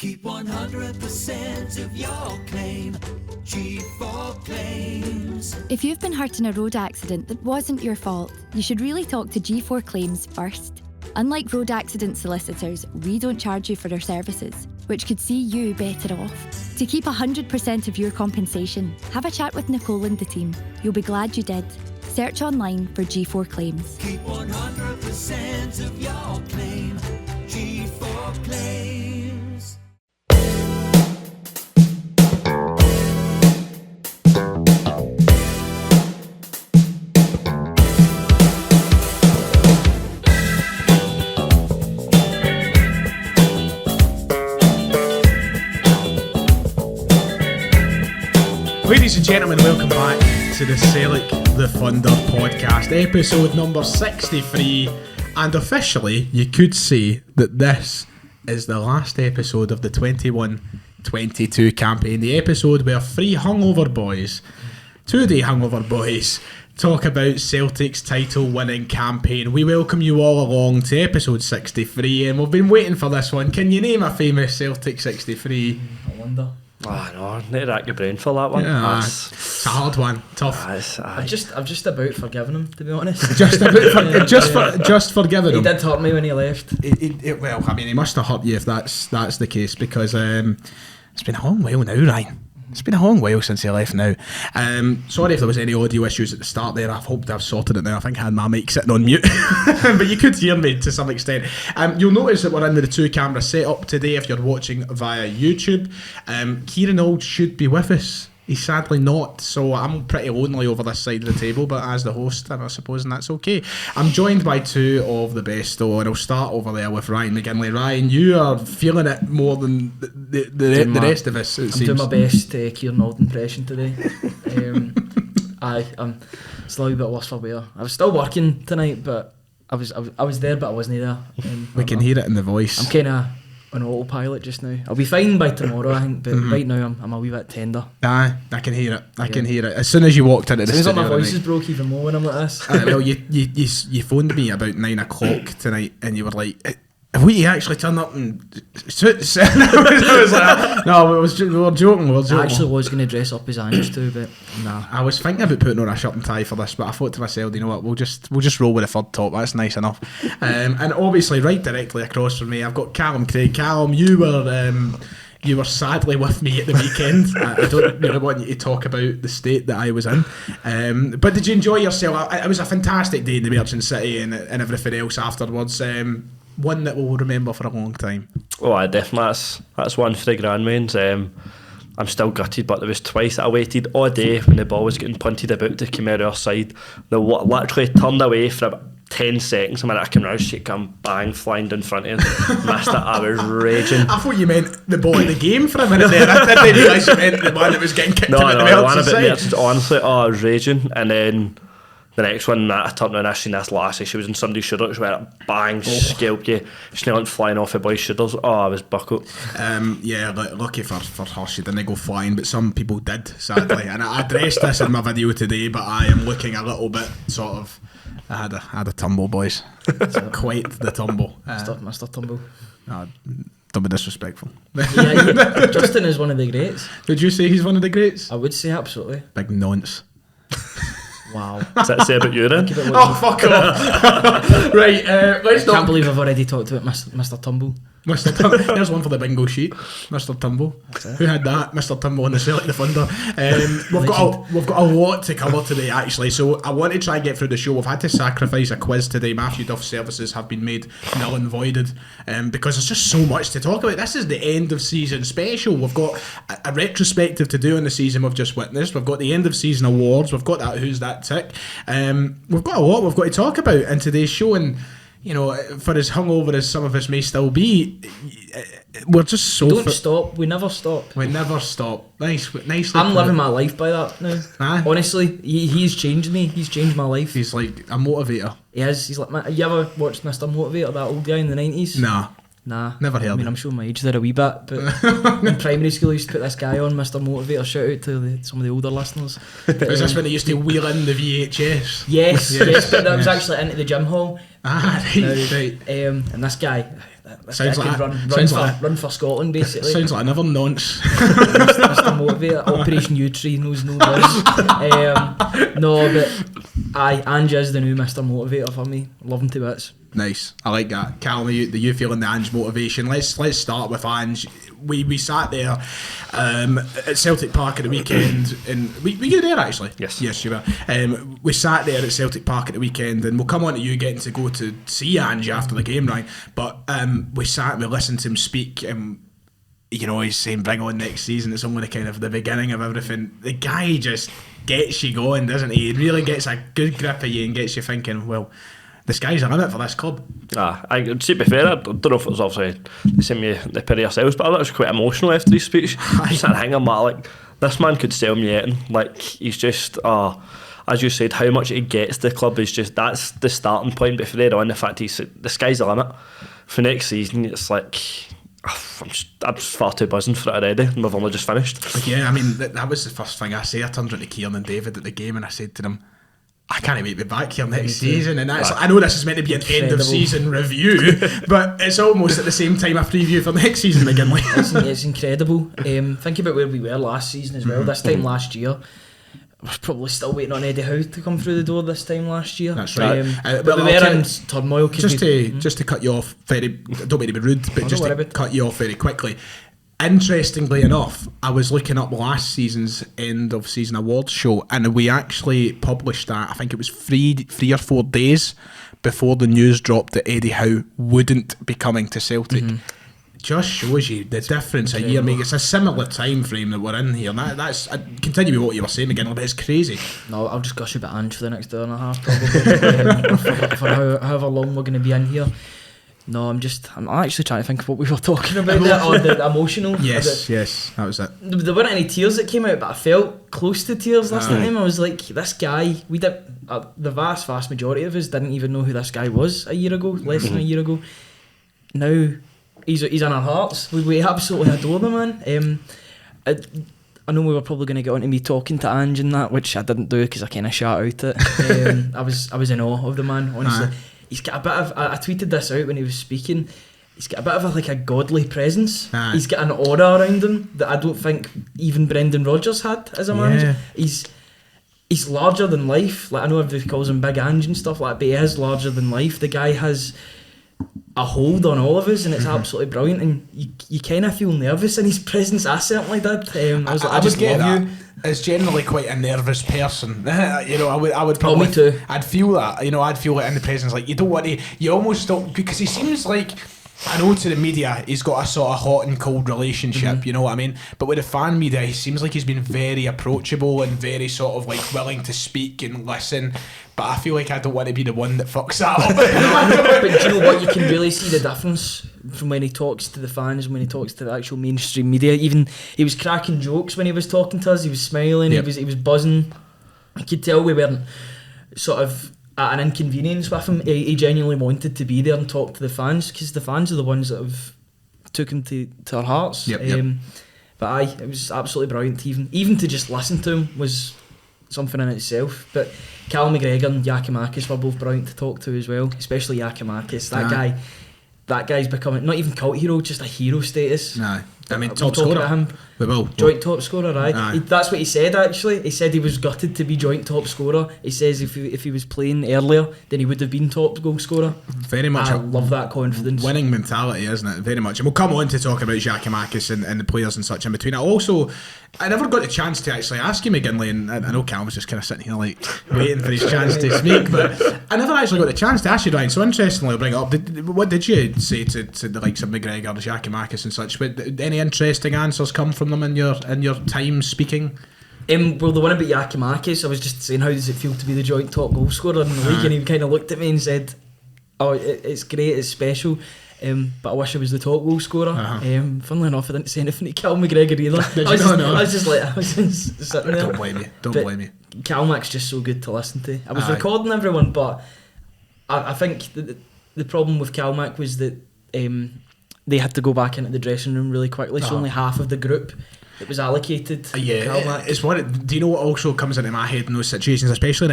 Keep 100% of your claim. G4 Claims. If you've been hurt in a road accident that wasn't your fault, you should really talk to G4 Claims first. Unlike road accident solicitors, we don't charge you for our services, which could see you better off. To keep 100% of your compensation, have a chat with Nicole and the team. You'll be glad you did. Search online for G4 Claims. Keep 100% of your claim. G4 Claims. Ladies and gentlemen, welcome back to the Sellik the Thunder podcast, episode number 63, and officially you could say that this is the last episode of the 21-22 campaign, the episode where three hungover boys, two-day hungover boys, talk about Celtic's title winning campaign. We welcome you all along to episode 63, and we've been waiting for this one. Can you name a famous Celtic 63? I wonder. Oh no, need to rack your brain for that one. Yeah, it's a hard one, tough. I'm just about forgiving him, to be honest. just forgiving him. He did hurt me when he left. Well, I mean, he must have hurt you if that's the case, because it's been a long while now, Ryan. It's been a long while since he left now. Sorry if there was any audio issues at the start there. I've hoped I've sorted it now. I think I had my mic sitting on mute. But you could hear me to some extent. You'll notice that we're in the two camera setup today if you're watching via YouTube. Kieran Auld should be with us. He's sadly not, so I'm pretty lonely over this side of the table, but as the host, I suppose, and that's okay. I'm joined by two of the best, though, and I'll start over there with Ryan McGinley. Ryan, you are feeling it more than the rest of us, it seems. I'm doing my best Kieran Auld impression today. I'm it's a little bit worse for wear. I was still working tonight, but I was there, but I wasn't there. We can hear it in the voice. I'm kind of on autopilot just now. I'll be fine by tomorrow, I think, but right now I'm a wee bit tender. Aye, I can hear it. I can hear it. As soon as you walked into the studio, like my voice is broke even more when I'm like this. Well, you phoned me about 9 o'clock tonight, and you were like, "Have we actually turned up and?" I was like, "No, we were joking. I actually was going to dress up as Ange too, but nah. I was thinking about putting on a shirt and tie for this, but I thought to myself, you know what, we'll just roll with a third top. That's nice enough. And obviously, right directly across from me, I've got Callum Craig. Callum, you were sadly with me at the weekend. I don't really want you to talk about the state that I was in. But did you enjoy yourself? It was a fantastic day in the Merchant City and everything else afterwards. One that we'll remember for a long time. Oh, I definitely. That's one for the grandmains. I'm still gutted, but there was twice that I waited all day when the ball was getting punted about to come out our side. They literally turned away for about 10 seconds. A minute I came round, shit come bang flying down front of him. Missed it. I was raging. I thought you meant the ball in the game for a minute there. I didn't realise you meant the one that was getting kicked about the Merchant side. Honestly, I was raging. And then the next one, I turned around, I seen this lassie, she was in somebody's shoulder, she went bang, scalped you, she went flying off the boy's shoulders. Oh, I was buckled. Yeah, lucky for her, she didn't go flying, but some people did, sadly. And I addressed this in my video today, but I am looking a little bit sort of, I had a tumble, boys. Quite the tumble. Mr. Tumble. Don't be disrespectful. Yeah, Justin is one of the greats. Would you say he's one of the greats? I would say absolutely. Big nonce. Wow. Does that say about you then? Oh, fuck off. Right, let's can't believe I've already talked about Mr. Tumble. Mr. Tumble. There's one for the bingo sheet. Mr. Tumble. Who had that? Mr. Tumble on the Sellik the Thunder. We've got a lot to cover today, actually. So I want to try and get through the show. We've had to sacrifice a quiz today. Matthew Duff's services have been made null and voided because there's just so much to talk about. This is the end of season special. We've got a retrospective to do on the season we've just witnessed. We've got the end of season awards. We've got that Who's That Tick. We've got a lot we've got to talk about in today's show, and you know, for as hungover as some of us may still be, we're just so... Don't stop. We never stop. We never stop. Nicely I'm living my life by that now. Honestly, he's changed me. He's changed my life. He's like a motivator. He is. He's like... You ever watched Mr. Motivator, that old guy in the 90s? Nah. Never heard of him. I'm showing my age there a wee bit, but in primary school I used to put this guy on, Mr. Motivator. Shout out to some of the older listeners. Was this when they used to wheel in the VHS? Yes, but that was actually into the gym hall. Right. And this guy, this Sounds guy like could run for Scotland, basically. Sounds like another nonce. Mr. Motivator, Operation U-Tree knows no buzz. No, but Ange is the new Mr. Motivator for me. Love him to bits. Nice, I like that. Callum, you feeling the Ange motivation? Let's start with Ange. We sat there at Celtic Park at the weekend, and were you there actually? Yes, you were. We sat there at Celtic Park at the weekend, and we'll come on to you getting to go to see Ange after the game, right? But we sat and we listened to him speak, and you know he's saying bring on next season. It's only kind of the beginning of everything. The guy just gets you going, doesn't he? He really gets a good grip of you and gets you thinking, well, the sky's the limit for this club. To be fair, I don't know if it was obviously the same the pair of yourselves, but I thought it was quite emotional after his speech. I sat hanging back like, this man could sell me anything. Like, he's just, as you said, how much he gets the club is just, that's the starting point. But for there on, the fact he's, the sky's the limit. For next season, it's like, I'm just far too buzzing for it already, and we've only just finished. Yeah, I mean, that was the first thing I said. I turned around to Kieran and David at the game and I said to them, I can't wait to be back here next season, and that's, I know this is meant to be an end of season review, but it's almost at the same time a preview for next season again. It's incredible. Think about where we were last season as well. This time last year, I was probably still waiting on Eddie Howe to come through the door this time last year. That's right. But we were in turmoil. Just to cut you off very, don't mean to be rude, but just to cut you off very quickly. Interestingly enough, I was looking up last season's end of season awards show, and we actually published that. I think it was three or 4 days before the news dropped that Eddie Howe wouldn't be coming to Celtic. Just shows you the difference a year makes. It's a similar time frame that we're in here. That's continue with what you were saying again, but it's crazy. No, I'll just gush about Ange for the next hour and a half probably for however long we're going to be in here. No, I'm actually trying to think of what we were talking about there, or the emotional. Yes, that was it. There weren't any tears that came out, but I felt close to tears listening to him. I was like, this guy, the vast majority of us didn't even know who this guy was a year ago, less than a year ago. Now, he's in our hearts. We absolutely adore the man. I know we were probably going to get on to me talking to Ange and that, which I didn't do because I kind of shot out it. I was in awe of the man, honestly. He's got a bit of, I tweeted this out when he was speaking, he's got a bit of a godly presence. He's got an aura around him that I don't think even Brendan Rodgers had as a manager. He's larger than life. Like, I know everybody calls him Big Ange and stuff like that, but he is larger than life. The guy has a hold on all of us, and it's absolutely brilliant, and you kind of feel nervous in his presence. I certainly did. I was like, I just love you. Is generally quite a nervous person. You know, I would probably. Oh, me too. I'd feel that. You know, I'd feel it in the presence. Like, you don't want to. You almost don't, because he seems like, I know to the media he's got a sort of hot and cold relationship. You know what I mean? But with the fan media, he seems like he's been very approachable and very sort of like willing to speak and listen. But I feel like I don't want to be the one that fucks that up. But do you know what? You can really see the difference from when he talks to the fans and when he talks to the actual mainstream media. Even he was cracking jokes when he was talking to us. He was smiling. Yep. He was buzzing. You could tell we weren't sort of at an inconvenience with him. He genuinely wanted to be there and talk to the fans, because the fans are the ones that have took him to our hearts. Yep. But it was absolutely brilliant. Even to just listen to him was something in itself. But Cal McGregor and Yakimakis were both brilliant to talk to as well, especially Yakimakis. That guy's becoming not even cult hero, just a hero status. I mean, top scorer. We will. Joint top scorer, aye. That's what he said, actually. He said he was gutted to be joint top scorer. He says if he was playing earlier, then he would have been top goal scorer. Very much. I love that confidence. Winning mentality, isn't it? Very much. And we'll come on to talk about Yakimakis and the players and such in between. I never got a chance to actually ask him McGinley, and I know Callum was just kind of sitting here like waiting for his chance to speak, but I never actually got a chance to ask you, Ryan. So interestingly, I'll bring it up. What did you say to the likes of McGregor, Yakimakis and such? But any interesting answers come from them in your time speaking? Well, the one about Yakimakis, I was just saying, how does it feel to be the joint top goal scorer in the league? And he kind of looked at me and said, "Oh, it's great, it's special. But I wish I was the top goal scorer." Funnily enough, I didn't say anything to Cal McGregor either. I was just sitting there. Don't blame me. Cal Mac's just so good to listen to. I was recording everyone, but I think the problem with Cal Mac was that they had to go back into the dressing room really quickly, so only half of the group that was allocated. Cal Mac. It's do you know what also comes into my head in those situations, especially in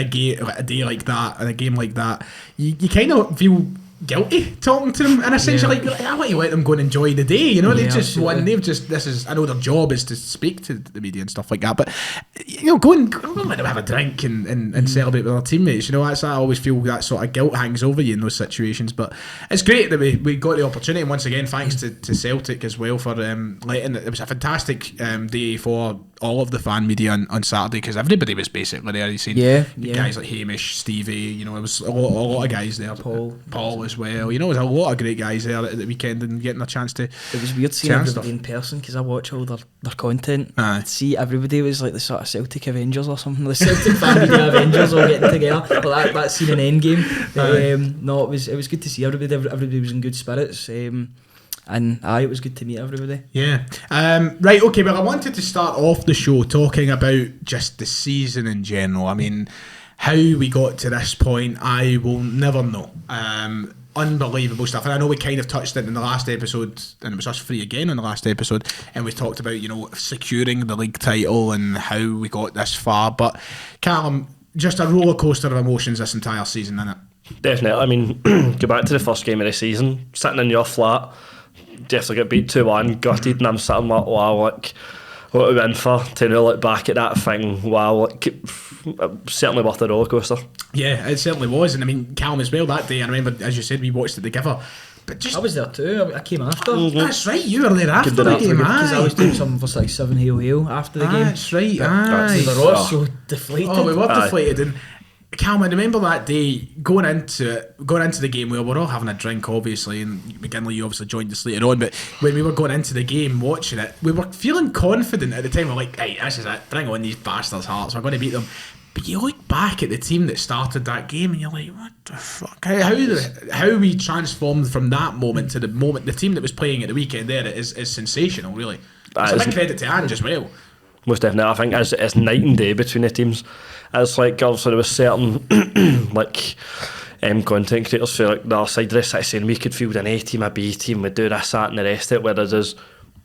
a day like that, in a game like that, you kind of feel guilty talking to them, and essentially like, I want you to let them go and enjoy the day, you know. They just won. They've just, this is, I know their job is to speak to the media and stuff like that, but you know, go and let them have a drink and celebrate with their teammates, you know. That's, I always feel that sort of guilt hangs over you in those situations, but it's great that we got the opportunity, and once again thanks to Celtic as well for letting it was a fantastic day for all of the fan media on Saturday, because everybody was basically there. You seen guys like Hamish, Stevie, you know, it was a lot of guys there, Paul as well, you know. There's a lot of great guys there at the weekend and getting a chance to. It was weird seeing everybody in person, because I watch all their content. See, everybody was like the sort of Celtic Avengers or something, the Celtic fan media Avengers all getting together. But that scene in Endgame, no, it was good to see everybody. Everybody was in good spirits. And it was good to meet everybody. Yeah. Right, okay, well, I wanted to start off the show talking about just the season in general. I mean, how we got to this point, I will never know. Unbelievable stuff. And I know we kind of touched it in the last episode, and it was us three again on the last episode, and we talked about, you know, securing the league title and how we got this far. But, Callum, just a roller coaster of emotions this entire season, innit? Definitely. I mean, go back to the first game of the season, sitting in your flat, definitely get beat 2-1, gutted, and I'm sitting like, wow, like, what are we in for? To now look back at that thing, wow, like, certainly worth a roller coaster. Yeah, it certainly was. And I mean, Callum as well that day, I remember, as you said, we watched it together. But just, I was there too. I came after. That's right, you were there after the game, because I was doing something for 6-7 hail after the game. That's right, We were all so deflated. Oh, we were deflated. And Callum, I remember that day going into the game, we were all having a drink, obviously, and McGinley, you obviously joined us later on, but when we were going into the game, watching it, we were feeling confident at the time. We're like, hey, this is it, bring on these bastards' hearts, we're going to beat them. But you look back at the team that started that game and you're like, what the fuck? How we transformed from that moment to the team that was playing at the weekend there is sensational, really. It's a big credit to Ange as well. Most definitely. I think it's night and day between the teams. It's like, obviously there was certain like content creators for like the other side of the city saying we could field an A team, a B team, we'd do this, that and the rest of it, whereas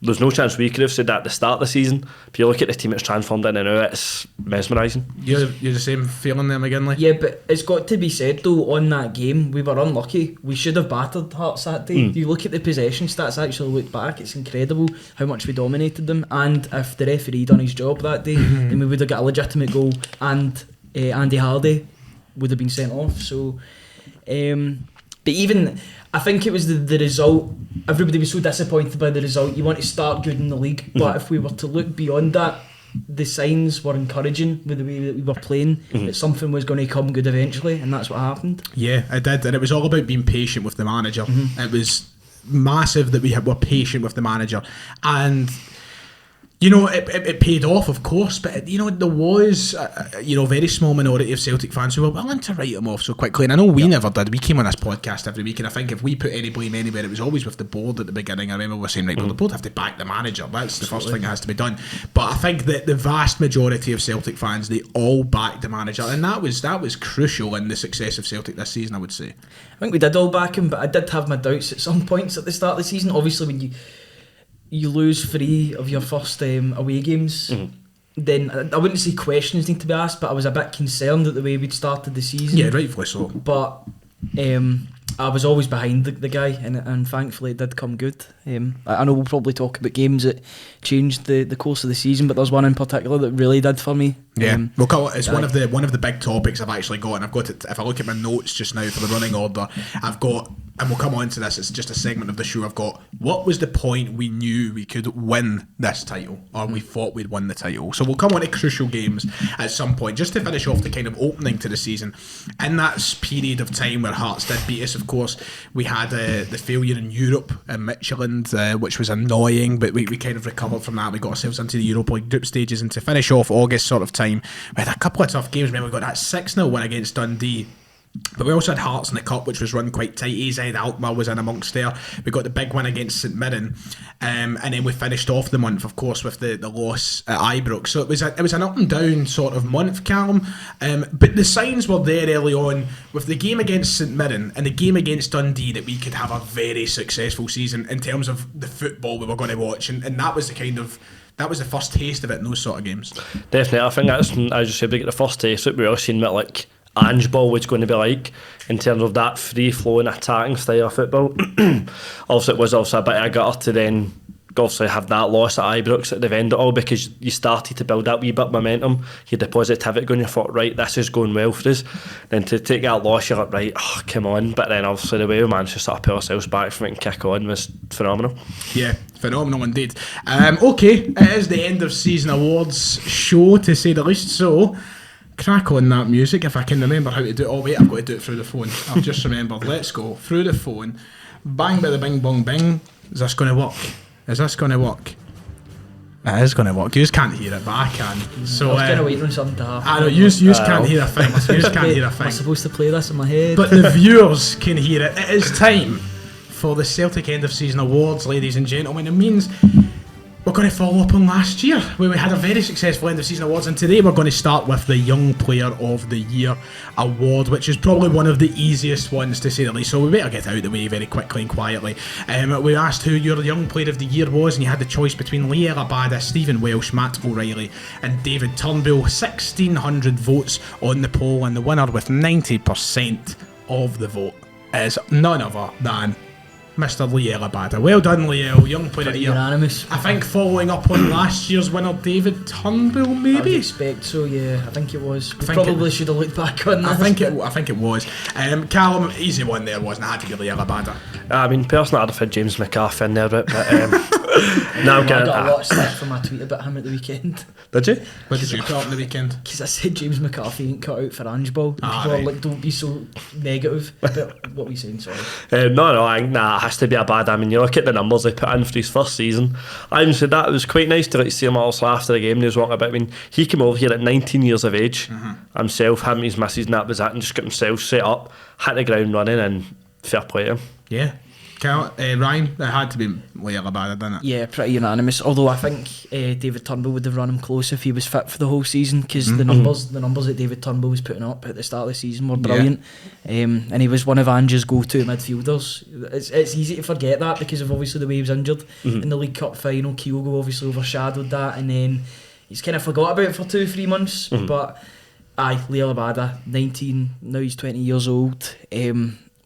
there's no chance we could have said that at the start of the season. If you look at the team it's transformed in and now, it's mesmerising. You're the same feeling there, McGinley? Yeah, but it's got to be said though, on that game we were unlucky. We should have battered Hearts that day. You look at the possession stats, actually look back, it's incredible how much we dominated them, and if the referee done his job that day then we would have got a legitimate goal, and Andy Hardy would have been sent off. So but even I think it was the result. Everybody was so disappointed by the result. You want to start good in the league, but if we were to look beyond that, the signs were encouraging with the way that we were playing, that something was going to come good eventually, and that's what happened. Yeah, it did, and it was all about being patient with the manager. It was massive that we were patient with the manager, and you know, it paid off, of course, but you know, there was a very small minority of Celtic fans who were willing to write them off so quickly, and I know we never did. We came on this podcast every week, and I think if we put any blame anywhere, it was always with the board at the beginning. I remember we were saying, right, well, the board have to back the manager. That's the first thing that has to be done. But I think that the vast majority of Celtic fans, they all backed the manager, and that was crucial in the success of Celtic this season, I would say. I think we did all back him, but I did have my doubts at some points at the start of the season. Obviously, when you lose 3 of your first away games, then I wouldn't say questions need to be asked, but I was a bit concerned at the way we'd started the season. Yeah, rightfully so. But I was always behind the guy, and thankfully it did come good. I know we'll probably talk about games that changed the course of the season, but there's one in particular that really did for me. Yeah, it's one of the big topics I've actually got, and I've got it. If I look at my notes just now for the running order, I've got, and we'll come on to this, it's just a segment of the show, I've got, what was the point we knew we could win this title, or we thought we'd win the title? So we'll come on to crucial games at some point, just to finish off the kind of opening to the season. In that period of time where Hearts did beat us, of course, we had the failure in Europe in Midtjylland, which was annoying, but we kind of recovered from that. We got ourselves into the Europa League group stages, and to finish off August sort of time, we had a couple of tough games. Remember, we got that 6-0 win against Dundee, but we also had Hearts in the Cup, which was run quite tight. AZ Alkmaar was in amongst there. We got the big win against St Mirren, and then we finished off the month, of course, with the loss at Ibrox. So it was an up and down sort of month, Callum, but the signs were there early on with the game against St Mirren and the game against Dundee that we could have a very successful season in terms of the football we were going to watch, and that was that was the first taste of it in those sort of games. Definitely, I think that's, as you said, we get the first taste of it. We were seeing it like Ange ball was going to be like in terms of that free-flowing attacking style of football. Also, it was also a bit of a gutter to then obviously have that loss at Ibrox at the end of it all, because you started to build that wee bit of momentum. You had the positivity going, you thought, right, this is going well for us. Then to take that loss, you're like, right, oh, come on. But then obviously the way we managed to sort of pull ourselves back from it and kick on was phenomenal. Yeah, phenomenal indeed. Okay, it is the end of season awards show, to say the least, so crack on that music if I can remember how to do it. Oh wait, I've got to do it through the phone. I've just remembered. Let's go through the phone. Bang by the bing bong bing. Is this going to work? Is this going to work? It is going to work. You just can't hear it, but I can. So I was kind of waiting on something to happen. I know, you can't hear a thing. You just can't hear a I'm thing. supposed to play this in my head. But the viewers can hear it. It is time for the Celtic end of season awards, ladies and gentlemen. It means we're going to follow up on last year, where we had a very successful end of season awards, and today we're going to start with the Young Player of the Year award, which is probably one of the easiest ones, to say the least, so we better get out of the way very quickly and quietly. We asked who your Young Player of the Year was, and you had the choice between Liel Abada, Stephen Welsh, Matt O'Reilly and David Turnbull. 1,600 votes on the poll, and the winner with 90% of the vote is none other than Mr. Liel Abada. Well done, Liel, Young Player of the Year. Unanimous. I think following up on last year's winner, David Turnbull, I would maybe? expect so, yeah. I think it was. We think probably should have looked back on that. I think it was. Callum, easy one there, wasn't it? Had to be Liel Abada. I mean, personally, I'd have had James McCarthy in there, but no, I'm I getting got a lot of stick for my tweet about him at the weekend. Did you? What did you put up on the weekend? Because I said James McCarthy ain't cut out for Ange Ball. Ah, People are right. like, don't be so negative about what we saying, sorry. No, I think it has to be a bad. I mean, you look at the numbers they put in for his first season. I even said that it was quite nice to like see him also after the game. And he was walking about. I mean, he came over here at 19 years of age, himself, him, his missus, and that was that, and just got himself set up, hit the ground running, and fair play to him. Yeah. Ryan, it had to be Liel Abada, didn't it? Yeah, pretty unanimous. Although I think David Turnbull would have run him close if he was fit for the whole season, because the numbers that David Turnbull was putting up at the start of the season were brilliant. And he was one of Ange's go-to midfielders. It's easy to forget that because of obviously the way he was injured in the League Cup final. Kyogo obviously overshadowed that, and then he's kind of forgot about it for 2-3 months. But Liel Abada, 19, now he's 20 years old.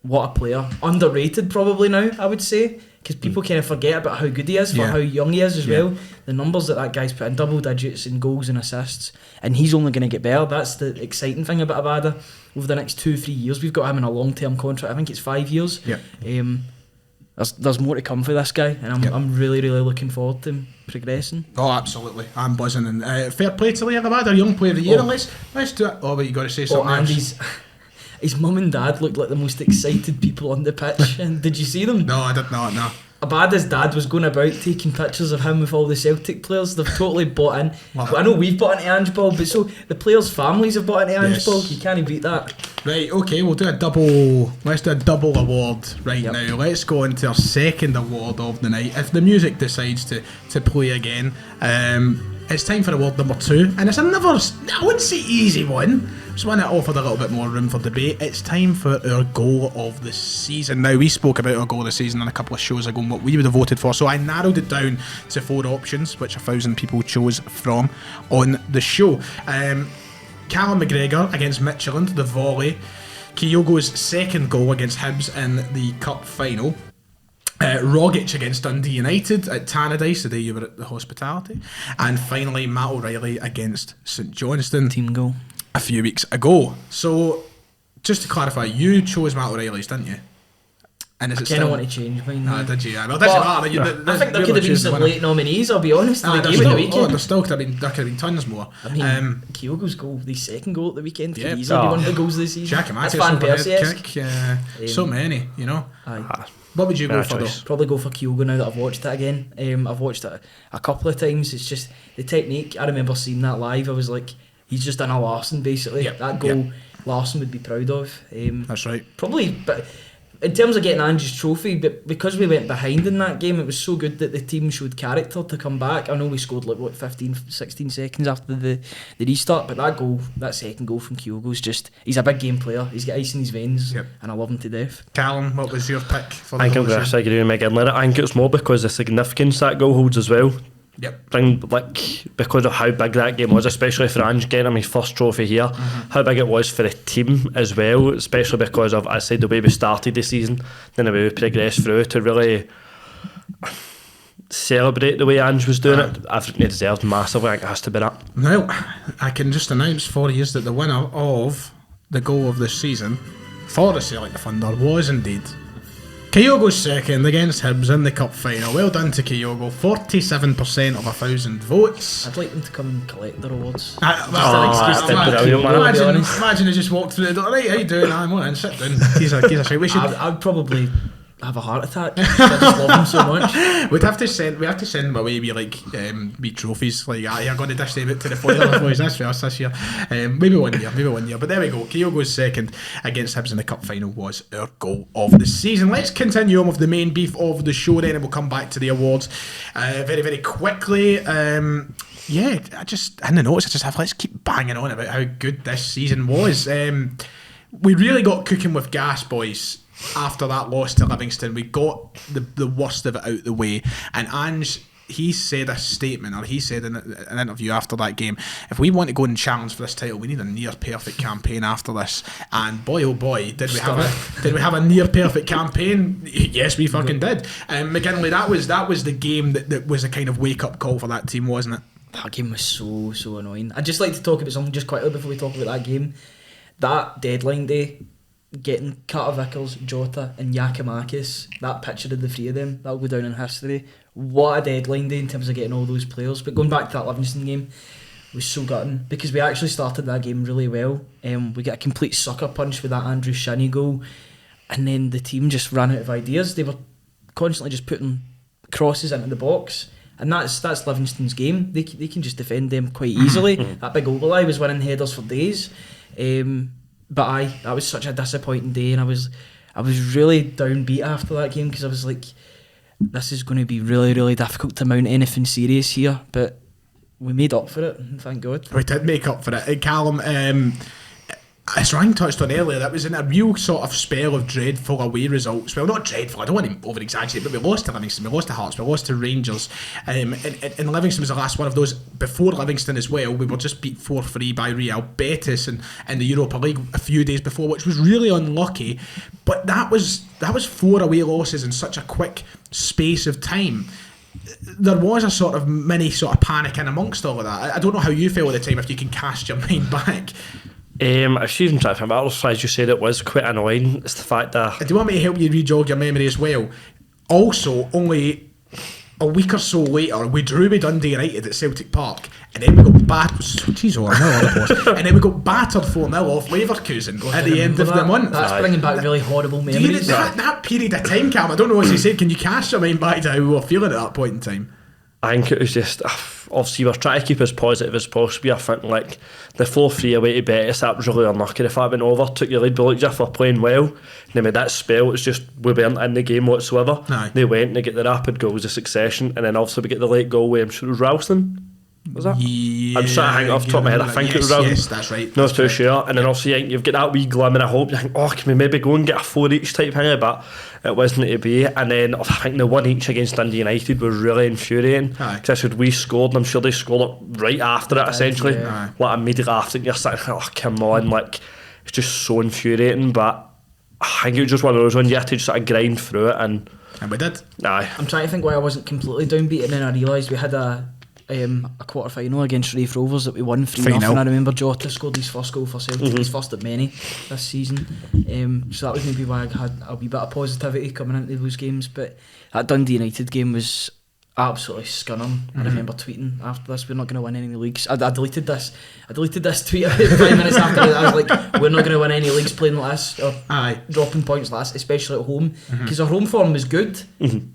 What a player. Underrated probably now, I would say, because people kind of forget about how good he is for how young he is as well. The numbers that guy's put in, double digits in goals and assists, and he's only going to get better. That's the exciting thing about Abada. Over the next 2-3 years, we've got him in a long-term contract. I think it's 5 years. There's more to come for this guy, and I'm really, really looking forward to him progressing. Oh, absolutely. I'm buzzing. And fair play to Liel Abada, Young Player of the Year. And let's do it. Oh, but you got to say something else. His mum and dad looked like the most excited people on the pitch. And did you see them? No, I did not, no. Abada's dad was going about taking pictures of him with all the Celtic players. They've totally bought in. Wow. I know we've bought into Ange Ball, but so the players' families have bought into Ange Ball. You can't beat that. Right, okay, we'll do a double. Let's do a double award now. Let's go into our second award of the night. If the music decides to play again, it's time for award number 2, and it's another, I wouldn't say easy one. It's one that offered a little bit more room for debate. It's time for our goal of the season. Now, we spoke about our goal of the season on a couple of shows ago and what we would have voted for, so I narrowed it down to 4 options, which 1,000 people chose from on the show. Callum McGregor against Midtjylland, the volley. Kyogo's second goal against Hibs in the cup final. Rogic against Dundee United at Tannadice the day you were at the hospitality. And finally, Matt O'Reilly against St Johnstone. Team goal. A few weeks ago. So, just to clarify, you chose Matt O'Reilly's, didn't you? And is I it kind of still... want to change mine. Ah, did you? Well, doesn't matter. I think there could have been some late nominees, I'll be honest, in the game of the weekend. There still could have been tons more. I mean, Kyogo's goal, the second goal at the weekend, could easily be Oh. one of the goals of the season. Jack and That's Mattis Van overhead Persie-esque. kick. So many, you know. Aye. What would you go Fair for choice. though? Probably go for Kyogo now that I've watched it again. I've watched it a couple of times. It's just the technique. I remember seeing that live. I was like, he's just done a Larson basically. Yep. That goal, Larson would be proud of. That's right. Probably, but in terms of getting Ange's trophy, but because we went behind in that game, it was so good that the team showed character to come back. I know we scored like 15, 16 seconds after the restart, but that second goal from Kyogo's just, he's a big game player. He's got ice in his veins, and I love him to death. Callum, what was your pick for the I think I'm going to disagree with Megan Lennart. I think it's more because the significance that goal holds as well. Yep. bring, like, because of how big that game was, especially for Ange getting him his first trophy here, how big it was for the team as well, especially because of, I said, the way we started the season, then the way we progressed through, to really celebrate the way Ange was doing it. I think they deserved massively. I think it has to be that. Now, I can just announce for you that the winner of the goal of this seaon for the Sellik Thunder was indeed Kyogo's second against Hibs in the cup final. Well done to Kyogo. 47% of 1,000 votes. I'd like them to come and collect their awards. Imagine they just walked through the door. Right, how you doing? I'm on. Sit down. He's a shite. We should. I'd probably have a heart attack. I just love them so much. We have to send them away with like wee trophies. Like you're going to dish them out to the foilers, boys. That's for us this year. Maybe one year. But there we go. Kyogo's second against Hibs in the cup final was our goal of the season. Let's continue on with the main beef of the show then, and we'll come back to the awards very, very quickly. Yeah, I just in the notes I just have let's keep banging on about how good this season was. We really got cooking with gas, boys. After that loss to Livingston, we got the worst of it out the way, and Ange, he said a statement, or he said in an interview after that game, if we want to go and challenge for this title, we need a near perfect campaign after this. And boy oh boy, did we have a near perfect campaign? Yes, we fucking did. McGinley, that was the game that was a kind of wake up call for that team, wasn't it? That game was so annoying. I'd just like to talk about something just quickly before we talk about that game. That deadline day, getting Carter Vickers, Jota and Giakoumakis, that picture of the three of them, that'll go down in history. What a deadline day in terms of getting all those players. But going back to that Livingston game, was so gutting because we actually started that game really well. We got a complete sucker punch with that Andrew Shinnie goal, and then the team just ran out of ideas. They were constantly just putting crosses into the box, and that's Livingston's game. They can just defend them quite easily. That big Oberlai was winning headers for days. But that was such a disappointing day, and I was really downbeat after that game because I was like, this is going to be really, really difficult to mount anything serious here. But we made up for it, and thank God. We did make up for it. And Callum, as Ryan touched on earlier, that was in a real sort of spell of dreadful away results. Well, not dreadful, I don't want to over-exaggerate, but we lost to Livingston, we lost to Hearts, we lost to Rangers, and Livingston was the last one of those. Before Livingston as well, we were just beat 4-3 by Real Betis in the Europa League a few days before, which was really unlucky, but that was 4 away losses in such a quick space of time. There was a sort of mini sort of panic in amongst all of that. I don't know how you feel at the time, if you can cast your mind back. I was even trying to think, I was surprised you said it was quite annoying. It's the fact that... Do you want me to help you re-jog your memory as well? Also, only a week or so later, we drew with Dundee United at Celtic Park, and then we got battered. And then we got battered 4-0 off Leverkusen at the end of the month. That's bringing back really horrible memories. That period of time, Cam, I don't know what you said. Can you cast your mind back to how we were feeling at that point in time? I think it was just, obviously we're trying to keep as positive as possible. I think like the 4-3 away to Betis, that was really unlucky. If that went over, took your lead, but looked as if we're playing well. And then with that spell, it's just we weren't in the game whatsoever. Aye. They went and they get the rapid goals of succession, and then obviously we get the late goal with, I'm sure it was Ralston. Was that? Yeah, I'm trying to hang off the top of my head. I think it was Ralston. Yes, that's right. Not too sure. And then obviously you've got that wee glimmer of hope. You think, can we maybe go and get a 4 each type thing? But it wasn't to be. And then I think the 1 each against Dundee United was really infuriating. Because I said we scored, and I'm sure they scored it right after it, essentially. Yeah. Like immediately after, and you're sitting, come on, like it's just so infuriating. But I think it was just one of those ones you had to just sort of grind through it, and we did. Aye. I'm trying to think why I wasn't completely downbeat, and then I realised we had a quarter final against Raith Rovers that we won 3-0, and I remember Jota scored his first goal for Celtic, his first of many this season. So that was maybe why I had a wee bit of positivity coming into those games. But that Dundee United game was absolutely stunning. I remember tweeting after this, we're not going to win any leagues. I deleted this tweet about 5 minutes after it. I was like, we're not going to win any leagues playing like this, or dropping points like this, especially at home, because our home form was good,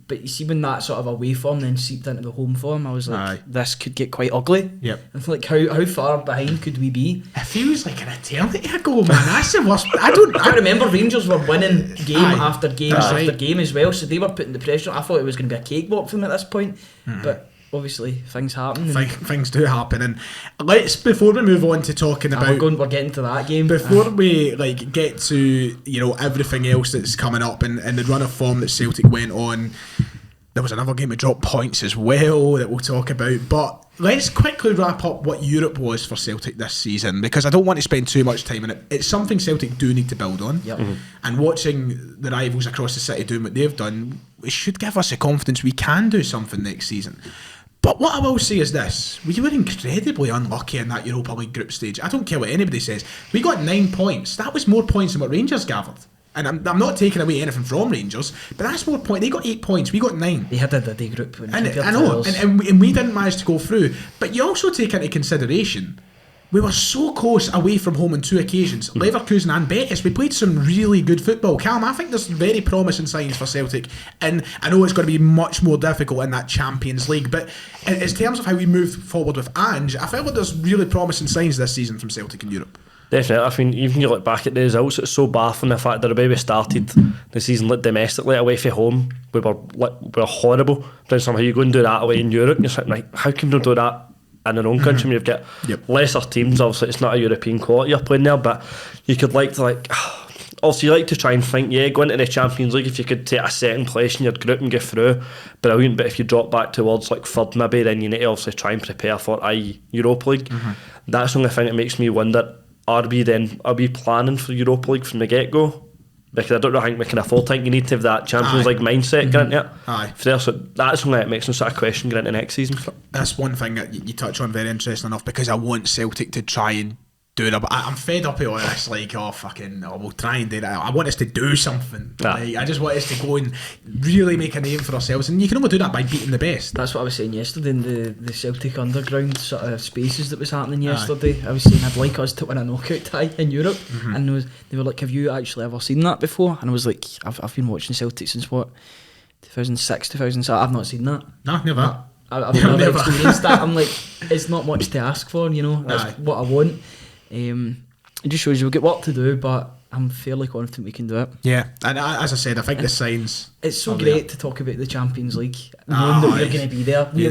but you see when that sort of away form then seeped into the home form, I was like, this could get quite ugly. Yep. And like, how far behind could we be? It feels like an eternity ago, man. That's the worst. I remember Rangers were winning game after game after game as well, so they were putting the pressure. I thought it was going to be a cakewalk for them at this point, but obviously things happen. Things do happen, and before we move on to talking about, we're getting to that game. Before we get to everything else that's coming up and the run of form that Celtic went on, There was another game that dropped points as well that we'll talk about. But let's quickly wrap up what Europe was for Celtic this season, because I don't want to spend too much time on it. It's something Celtic do need to build on. Yep. And watching the rivals across the city doing what they've done, it should give us the confidence we can do something next season. But what I will say is this: we were incredibly unlucky in that Europa League group stage. I don't care what anybody says. We got 9 points. That was more points than what Rangers gathered. And I'm not taking away anything from Rangers, but that's more points. They got 8 points. We got 9. They had a day group. And I know, and we didn't manage to go through. But you also take into consideration, we were so close away from home on 2 occasions. Leverkusen and Betis. We played some really good football. Callum, I think there's very promising signs for Celtic, and I know it's going to be much more difficult in that Champions League. But in terms of how we move forward with Ange, I feel like there's really promising signs this season from Celtic in Europe. Definitely. I mean, even you look back at the results, it's so baffling the fact that the way we started the season, like domestically away from home, we were horrible. But then somehow you go and do that away in Europe, and you're like, right, how can you do that in their own country when you've got lesser teams? Obviously, it's not a European quality you're playing there, but you could obviously you like to try and think, going into the Champions League, if you could take a second place in your group and get through, brilliant. But if you drop back towards like third maybe, then you need to obviously try and prepare for Europa League. That's the only thing that makes me wonder, are we planning for Europa League from the get-go? Because I don't think we can afford. I think you need to have that Champions League mindset going into it. So that's something that makes no sort of question going into next season. That's one thing that you touch on very interesting enough, because I want Celtic to try and do it. I'm fed up of all this, we'll try and do that. I want us to do something. I just want us to go and really make a name for ourselves, and you can only do that by beating the best. That's what I was saying yesterday in the Celtic underground sort of spaces that was happening yesterday. I was saying I'd like us to win a knockout tie in Europe, and they were like, have you actually ever seen that before? And I was like, I've been watching Celtic since 2006, 2007. I've not seen that. No, never. I've never experienced that. I'm like, it's not much to ask for, that's what I want. It just shows you we'll get work to do, but I'm fairly confident we can do it. Yeah, and as I said, I think the signs. It's so great to talk about the Champions League, knowing that we're going to be there. You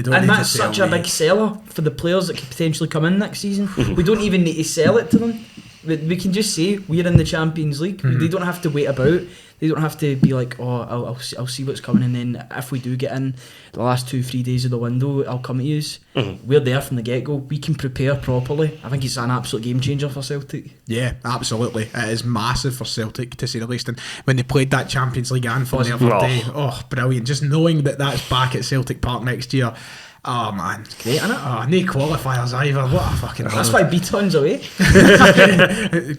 don't and need that's to sell such a big seller for the players that could potentially come in next season. We don't even need to sell it to them. We can just say we're in the Champions League. They don't have to wait about. They don't have to be like, I'll see what's coming, and then if we do get in the last 2-3 days of the window, I'll come to you. We're there from the get-go. We can prepare properly. I think it's an absolute game changer for Celtic. Yeah, absolutely. It is massive for Celtic, to say the least. And when they played that Champions League anthem the other day, brilliant. Just knowing that that's back at Celtic Park next year. Oh man, great, isn't it? No qualifiers either. What a fucking. That's why B-Ton's away.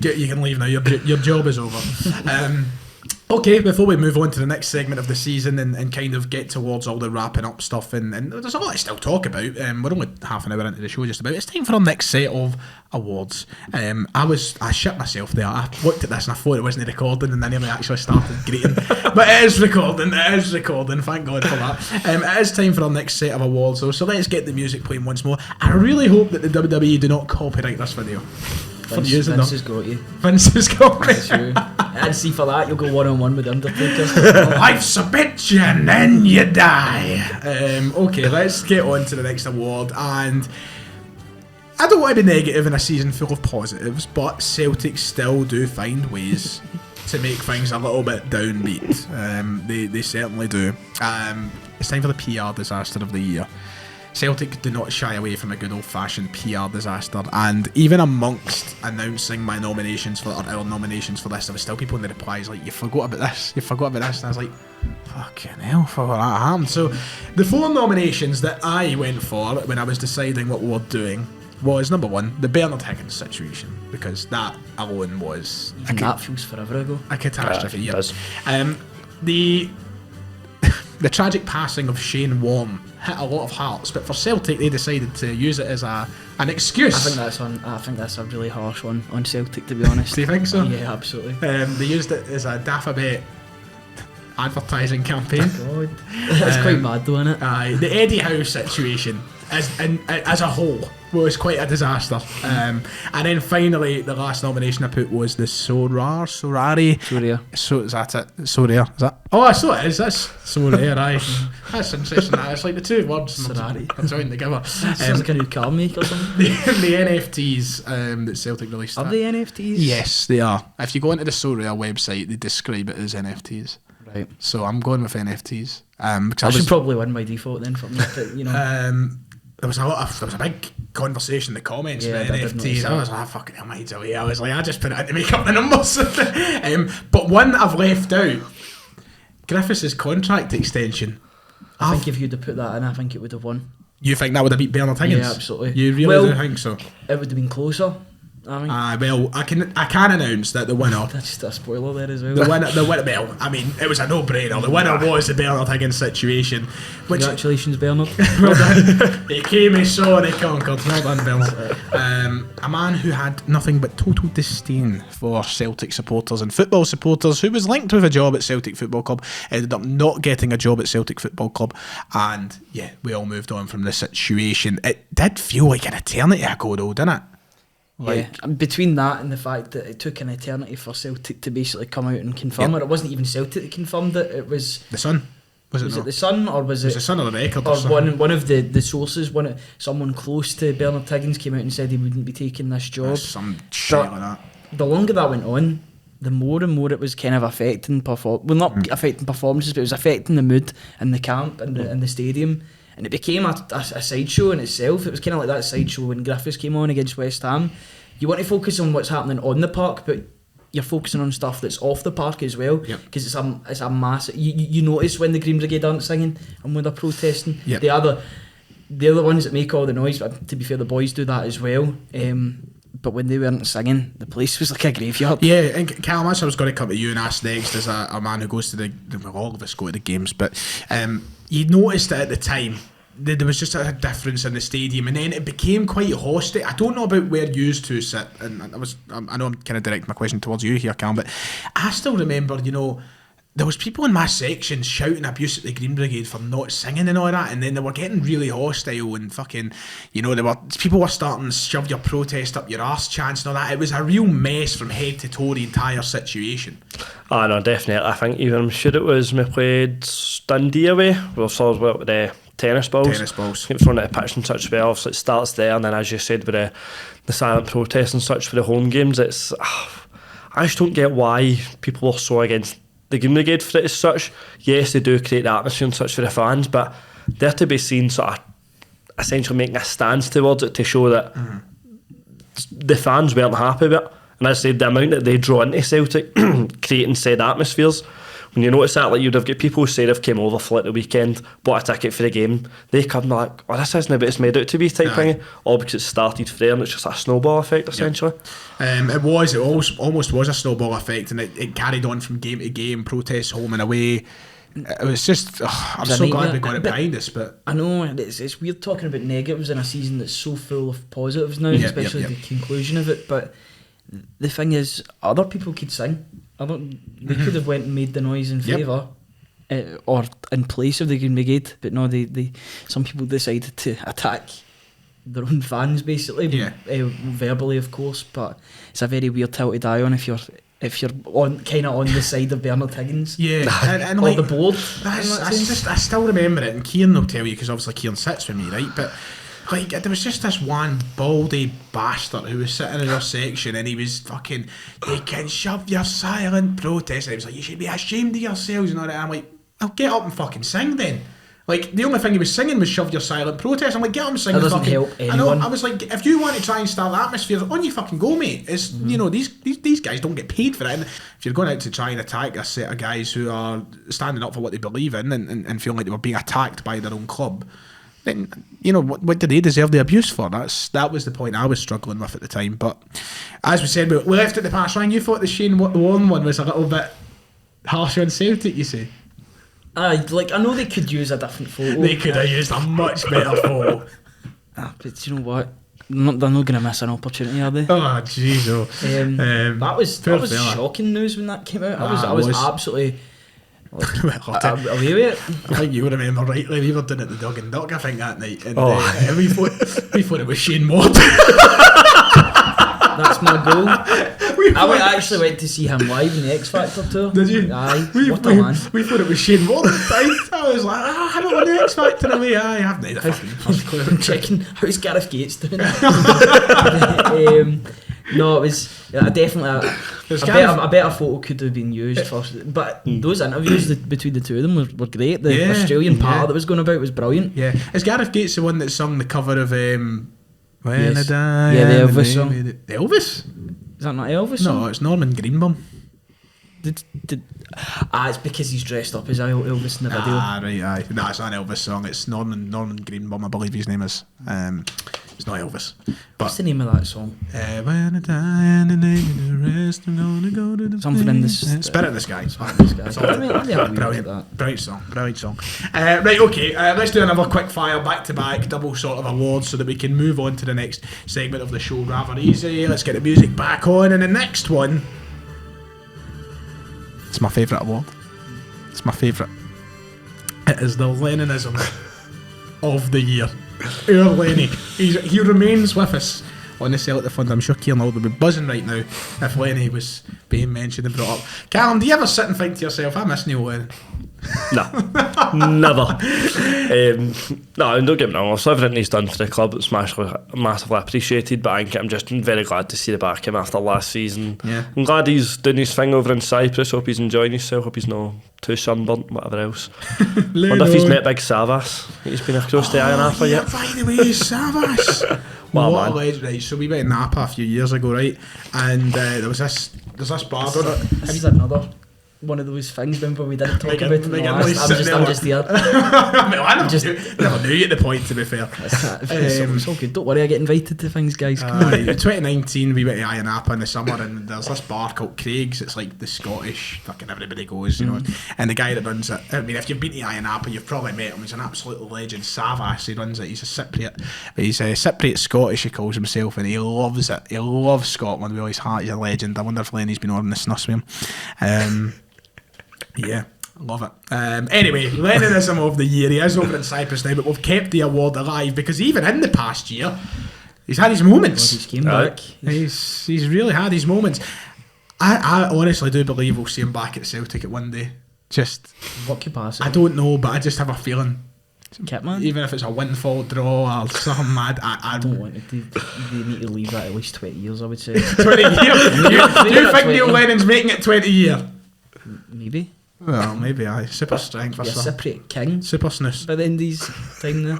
You can leave now. Your job is over. Okay, before we move on to the next segment of the season and kind of get towards all the wrapping up stuff, and there's a lot to still talk about. We're only half an hour into the show just about. It's time for our next set of awards. I shit myself there. I looked at this and I thought it wasn't recording, and then I nearly actually started greeting. But it is recording. Thank God for that. It is time for our next set of awards though, so let's get the music playing once more. I really hope that the WWE do not copyright this video. Vince has got you. Vince has got me. And see, for that you'll go 1-on-1 with Undertaker. Life's a bitch and then you die. Okay, let's get on to the next award. And I don't want to be negative in a season full of positives, but Celtic still do find ways to make things a little bit downbeat. They certainly do. It's time for the PR disaster of the year. Celtic do not shy away from a good old-fashioned PR disaster, and even amongst announcing our nominations for this, there was still people in the replies like, you forgot about this, and I was like, fucking hell, for what that happened. So the 4 nominations that I went for when I was deciding what we were doing was, number 1, the Bernard Higgins situation, because that alone was that feels forever ago. A catastrophe. The tragic passing of Shane Warne hit a lot of hearts, but for Celtic they decided to use it as an excuse. I think that's a really harsh one on Celtic, to be honest. Do you think so? Yeah, absolutely. They used it as a Daffabet advertising campaign. Oh God, it's quite mad though, isn't it? The Eddie Howe situation as a whole was quite a disaster. And then finally, the last nomination I put was the Sorare. So is that it? Sorare, is that? Oh, so it is. That's Sorare, aye. That's interesting. It's like the two words are joined together. Sounds like a new car make or something. The NFTs that Celtic released. Are they NFTs? Yes, they are. If you go onto the Sorare website, they describe it as NFTs. Right. So I'm going with NFTs. I should probably win by default then for me, but you know. There was a big conversation in the comments Yeah, about I did notice NFTs. that. I was like, fucking hell, mine's away. I was like, I just put it in to make up the numbers. But one I've left out, Griffiths' contract extension. I think if you'd have put that in, I think it would have won. You think that would have beat Bernard Higgins? Yeah, absolutely. You really Well, do think so? It would have been closer. I mean, Well, I can announce that the winner. that's just a spoiler there as well. The winner. Well, I mean, it was a no-brainer. The winner was the Bernard Higgins situation, which Congratulations, Bernard. well done. He came, he saw, and he conquered. Well done, Bernard. A man who had nothing but total disdain for Celtic supporters and football supporters, who was linked with a job at Celtic Football Club, ended up not getting a job at Celtic Football Club, and yeah, we all moved on from the situation. It did feel like an eternity ago, though, didn't it? Yeah, and between that and the fact that it took an eternity for Celtic to basically come out and confirm it wasn't even Celtic that confirmed it, it was The Sun. Was it it the Sun, or was It it was the Sun or the Record or or something. one of the sources, someone close to Bernard Higgins came out and said he wouldn't be taking this job. Some shit like that. The longer that went on, the more and more it was kind of affecting affecting performances, but it was affecting the mood in the camp and in the stadium. And it became a sideshow in itself. It was kind of like that sideshow when Griffiths came on against West Ham. You want to focus on what's happening on the park, but you're focusing on stuff that's off the park as well. Because it's a massive. You notice when the Green Brigade aren't singing and when they're protesting. Yep. They're the ones that make all the noise. But to be fair, the boys do that as well. But when they weren't singing, the place was like a graveyard. Yeah, and Callum, I was going to come to you and ask next as a man who goes to all of us go to the games, but you noticed that at the time there was just a difference in the stadium, and then it became quite hostile. I don't know about where you two sit, and I know I'm kind of directing my question towards you here, Callum, but I still remember, there was people in my section shouting abuse at the Green Brigade for not singing and all that, and then they were getting really hostile and fucking, people were starting to shove your protest up your arse chants and all that. It was a real mess from head to toe, the entire situation. Oh no, definitely. I think I'm sure it was we played Dundee away. We saw with the tennis balls. In front of the pitch and such. Well, so it starts there, and then as you said with the silent protest and such for the home games, it's I just don't get why people are so against the Green Brigade for it as such. Yes, they do create the atmosphere and such for the fans, but they're to be seen sort of essentially making a stance towards it to show that the fans weren't happy with it. And as I said, the amount that they draw into Celtic creating said atmospheres, when you notice that, like you'd have got people who say they've came over for like the weekend, bought a ticket for the game, they come like, oh, this isn't what it's made out to be type thing, all because it started there and it's just a snowball effect essentially. It almost was a snowball effect, and it carried on from game to game, protests home and away. It was just, I'm so glad we got it behind us. But I know it's weird talking about negatives in a season that's so full of positives now, especially the conclusion of it. But the thing is, other people could sing. They could have went and made the noise in favour or in place of the Green Brigade, but no, they some people decided to attack their own fans basically, verbally of course. But it's a very weird hill to die on if you're on kind of on the side of Bernard Higgins, and or like the board. I still remember it, and Kieran will tell you because obviously Kieran sits with me, right? But like, there was just this one baldy bastard who was sitting in our section, and he was fucking, "You can shove your silent protest," and he was like, "You should be ashamed of yourselves," and all that. I'm like, "I'll get up and fucking sing then." Like, the only thing he was singing was "Shove Your Silent Protest." I'm like, get up and sing. That doesn't help anyone. I know. I was like, if you want to try and start the atmosphere, on you fucking go, mate. It's these guys don't get paid for it. And if you're going out to try and attack a set of guys who are standing up for what they believe in and feel like they were being attacked by their own club, then what did they deserve the abuse for? That was the point I was struggling with at the time. But as we said, we left it the past. Ryan, you thought the Shane Warne one was a little bit harsh on Celtic, you say? I know they could use a different photo. They could have used a much better photo. But you know what? They're not going to miss an opportunity, are they? Oh, jeez. That was shocking news when that came out. I was absolutely away with it. I think you remember rightly, we were doing it at the Dog and Duck, I think, that night. And we thought it was Shane Warne. That's my goal. I actually went to see him live in the X Factor tour. Did you? Aye, what a man. We thought it was Shane Warne at the time. I was like, I haven't won the X Factor away. I have not the fucking first clue. I'm checking, how's Gareth Gates doing? No, it was definitely There's I bet a photo could have been used first, but those interviews between the two of them were great. The Australian part that was going about was brilliant. Yeah, is Gareth Gates the one that sung the cover of When Yes. I Die? Yeah, the and Elvis song. The Elvis? Is that not Elvis? No, it's Norman Greenbaum. It's because he's dressed up as Elvis in the video. Right, aye. No, it's not an Elvis song. It's Norman Greenbaum, I believe his name is. It's not Elvis. But What's the name of that song? when I die and the name of the rest, I'm gonna go to the Something in place. this- Spirit in the Sky. Let me have a wee look at Brilliant, that. brilliant song. Right, okay, let's do another quick fire, back-to-back, double sort of awards so that we can move on to the next segment of the show rather easy. Let's get the music back on, and the next one, it's my favourite award. It's my favourite. It is the Leninism of the year. Our Lenny. He remains with us on the Celtic Fund. I'm sure Kieran would be buzzing right now if Lenny was being mentioned and brought up. Callum, do you ever sit and think to yourself, I miss Neil Lennon? No, never. No, don't get me wrong. Also, everything he's done for the club, it's massively appreciated. But I think I'm just very glad to see the back of him after last season. Yeah. I'm glad he's doing his thing over in Cyprus. Hope he's enjoying himself. Hope he's not too sunburnt, whatever else. Wonder if he's met Big Savas. He's been across the Iron Napa yet. By the way, Savas. What a What a man. legend, right? So we went to Napa a few years ago, right? And there's this bar. This is another one of those things, remember, we didn't talk about it in the last. I'm just here. I never knew you at the point, to be fair. It's all good. Don't worry, I get invited to things, guys. Come on. In 2019, we went to Iron Napa in the summer, and there's this bar called Craig's. It's like the Scottish, fucking everybody goes, you know. And the guy that runs it, I mean, if you've been to Iron Napa, you've probably met him. He's an absolute legend. Savas, he runs it. He's a Cypriot, but he's a Cypriot Scottish, he calls himself, and he loves it. He loves Scotland with all his heart. He's a legend. I wonder if Lenny's been on the snus with him. Yeah, love it. Anyway, Leninism of the year. He is over in Cyprus now, but we've kept the award alive because even in the past year, he's had his moments. He's came back. He's really had his moments. I honestly do believe we'll see him back at Celtic at one day. Just What capacity? I don't know, but I just have a feeling. Kitman? Even if it's a windfall draw or something mad, I don't want it. They need to leave that at least 20 years, I would say. 20 years. you think Neil Lennon's making it 20 years? Maybe. Well, maybe I. Super strength or Be a something. Cypriot king Super snus. by the end of his time there.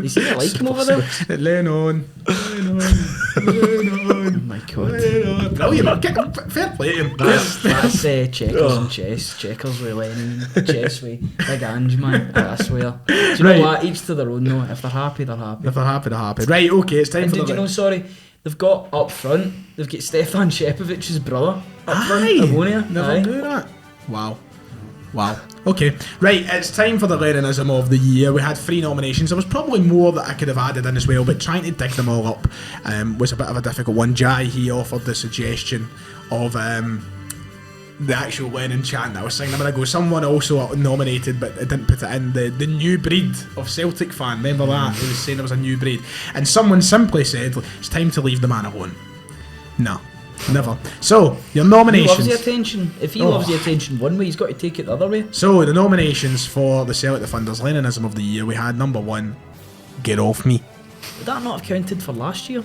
You see, I like him over there. Lennon. Oh my god. Brilliant. Fair play to him. That's checkers and chess. Checkers with Lennon, chess with Big Ange, man. I swear. Do you know what? Each to their own, though. If they're happy, they're happy. If they're happy, they're happy. Right, okay, it's time And for did the... you know, sorry, they've got up front, they've got Stefan Shepovic's brother up front, Avonia. Never do that. Wow. Okay, right, it's time for the Leninism of the year. We had 3 nominations. There was probably more that I could have added in as well, but trying to dig them all up was a bit of a difficult one. Jai, he offered the suggestion of the actual Lennon chant that I was singing a minute ago. Someone also nominated, but it didn't put it in, the new breed of Celtic fan. Remember that? He was saying there was a new breed. And someone simply said, it's time to leave the man alone. No. Never. So, your nominations. He loves the attention. If he loves the attention one way, he's got to take it the other way. So, the nominations for the Celtic Defenders Leninism of the Year, we had number 1, Get Off Me. Would that not have counted for last year?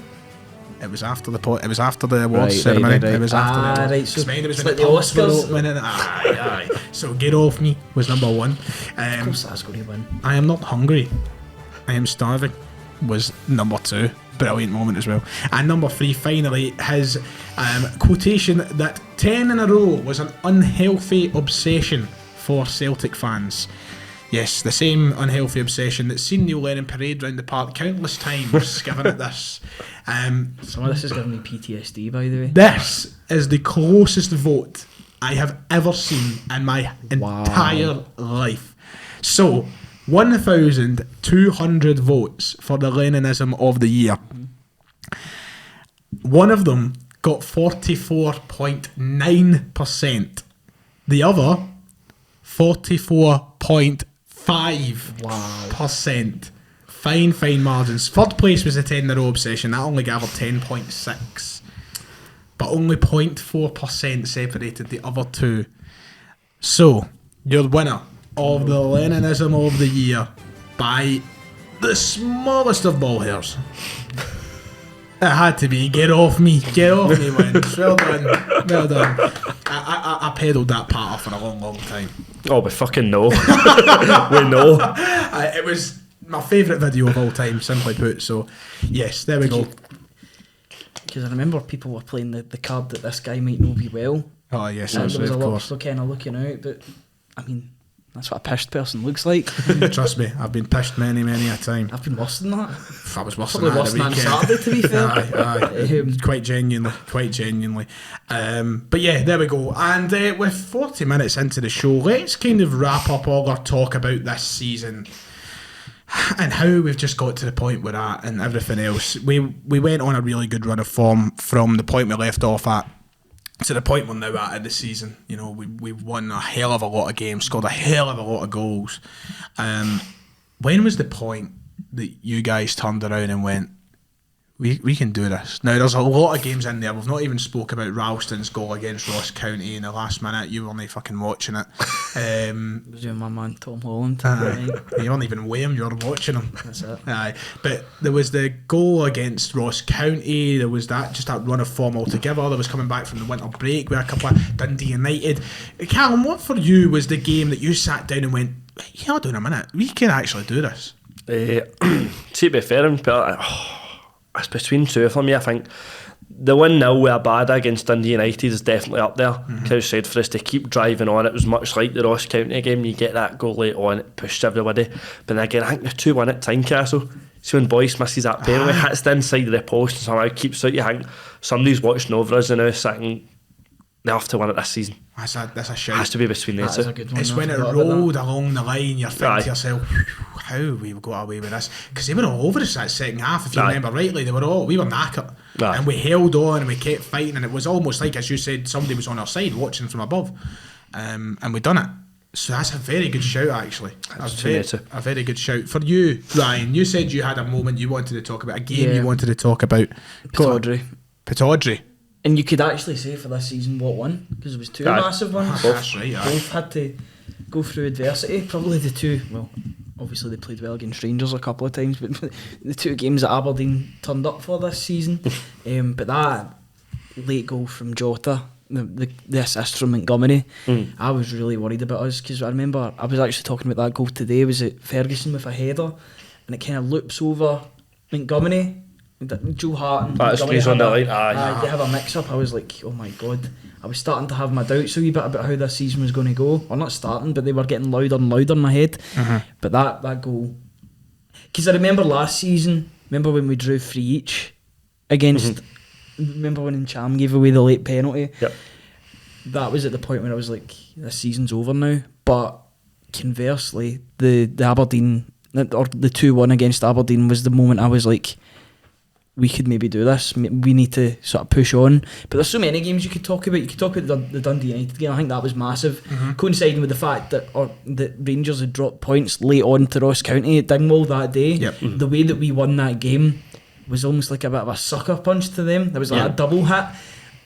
It was after the awards ceremony. Right. It was after the awards. Right, so it was it's when like the pubs were Oscars. opening. Aye. So, Get Off Me was number 1. Of course that's going to win. I Am Not Hungry, I Am Starving was number 2. Brilliant moment as well. And number 3, finally, his quotation that 10 in a row was an unhealthy obsession for Celtic fans. Yes, the same unhealthy obsession that's seen Neil Lennon parade round the park countless times, given it this. Some of this is giving me PTSD, by the way. This is the closest vote I have ever seen in my entire life. So, 1,200 votes for the Leninism of the year. One of them got 44.9%. The other, 44.5%. Fine margins. Third place was the 10 in a row obsession. That only gathered 10.6. But only 0.4% separated the other two. So, your winner of the Leninism of the year by the smallest of ball hairs. It had to be Get Off Me wins. Well done. Well done. I pedalled that part off for a long time. Oh, we fucking know. We know. It was my favourite video of all time, simply put. So, yes, there we go. Because I remember people were playing the card that this guy might know me well. Oh, yes, There was absolutely, a of lot course. of kind of looking out, but I mean, that's what a pissed person looks like. Trust me, I've been pissed many a time. I've been worse than that. I was worse Probably than that worse the than on weekend. Saturday, to be fair. Aye. Quite genuinely. But yeah, there we go. And with 40 minutes into the show, let's kind of wrap up all our talk about this season and how we've just got to the point we're at and everything else. We went on a really good run of form from the point we left off at to the point we're now at in the season. You know, we've won a hell of a lot of games, scored a hell of a lot of goals. When was the point that you guys turned around and went, we can do this? Now, there's a lot of games in there. We've not even spoke about Ralston's goal against Ross County in the last minute. You weren't fucking watching it. I was doing my man Tom Holland. You weren't even with him, you were watching him. That's it. Aye. But there was the goal against Ross County. There was that run of form altogether. There was coming back from the winter break with a couple of Dundee United. Callum, what for you was the game that you sat down and went, yeah, hold on a minute, we can actually do this? To be fair, it's between two for me. I think the 1-0 with Abada against Dundee United is definitely up there. Because I said, for us to keep driving on, it was much like the Ross County game. You get that goal late on, it pushed everybody. But then again, I think the 2-1 at Tynecastle, see when Boyce misses that penalty, hits the inside of the post and somehow keeps out. You think somebody's watching over us and now saying they have to win it this season. That's a shout. Has to be between the That is two. a good one. It's I when it forgot about rolled along the line, you're thinking Aye. to yourself, how we've got away with this? Because they were all over us that second half, if you Aye. remember rightly. We were knackered. Aye. And we held on and we kept fighting, and it was almost like, as you said, somebody was on our side watching from above. And we done it. So that's a very good shout, actually. A very good shout. For you, Ryan, you said you had a moment you wanted to talk about, a game Yeah. you wanted to talk about. Pittodrie. Pittodrie. And you could actually say for this season what won, because it was two Aye. massive ones. That's right, aye. Both had to go through adversity. Probably the two, well, obviously they played well against Rangers a couple of times, but the two games that Aberdeen turned up for this season. But that late goal from Jota, the assist from Montgomery, I was really worried about us, because I remember I was actually talking about that goal today. Was it Ferguson with a header, and it kind of loops over Montgomery. Joe Hart and That's Montgomery squeeze on have the a- line, aye. they have a mix up. I was like, oh my god, I was starting to have my doubts a wee bit about how this season was going to go. Or not starting, but they were getting louder and louder in my head. But that goal, because I remember last season, remember when we drew 3 each against, remember when Cham gave away the late penalty? Yep. That was at the point when I was like, this season's over now. But conversely, the Aberdeen, or the 2-1 against Aberdeen was the moment I was like, we could maybe do this. We need to sort of push on. But there's so many games you could talk about. You could talk about the Dundee United game. I think that was massive, coinciding with the fact that Rangers had dropped points late on to Ross County at Dingwall that day. Yep. The way that we won that game was almost like a bit of a sucker punch to them. There was like a double hit.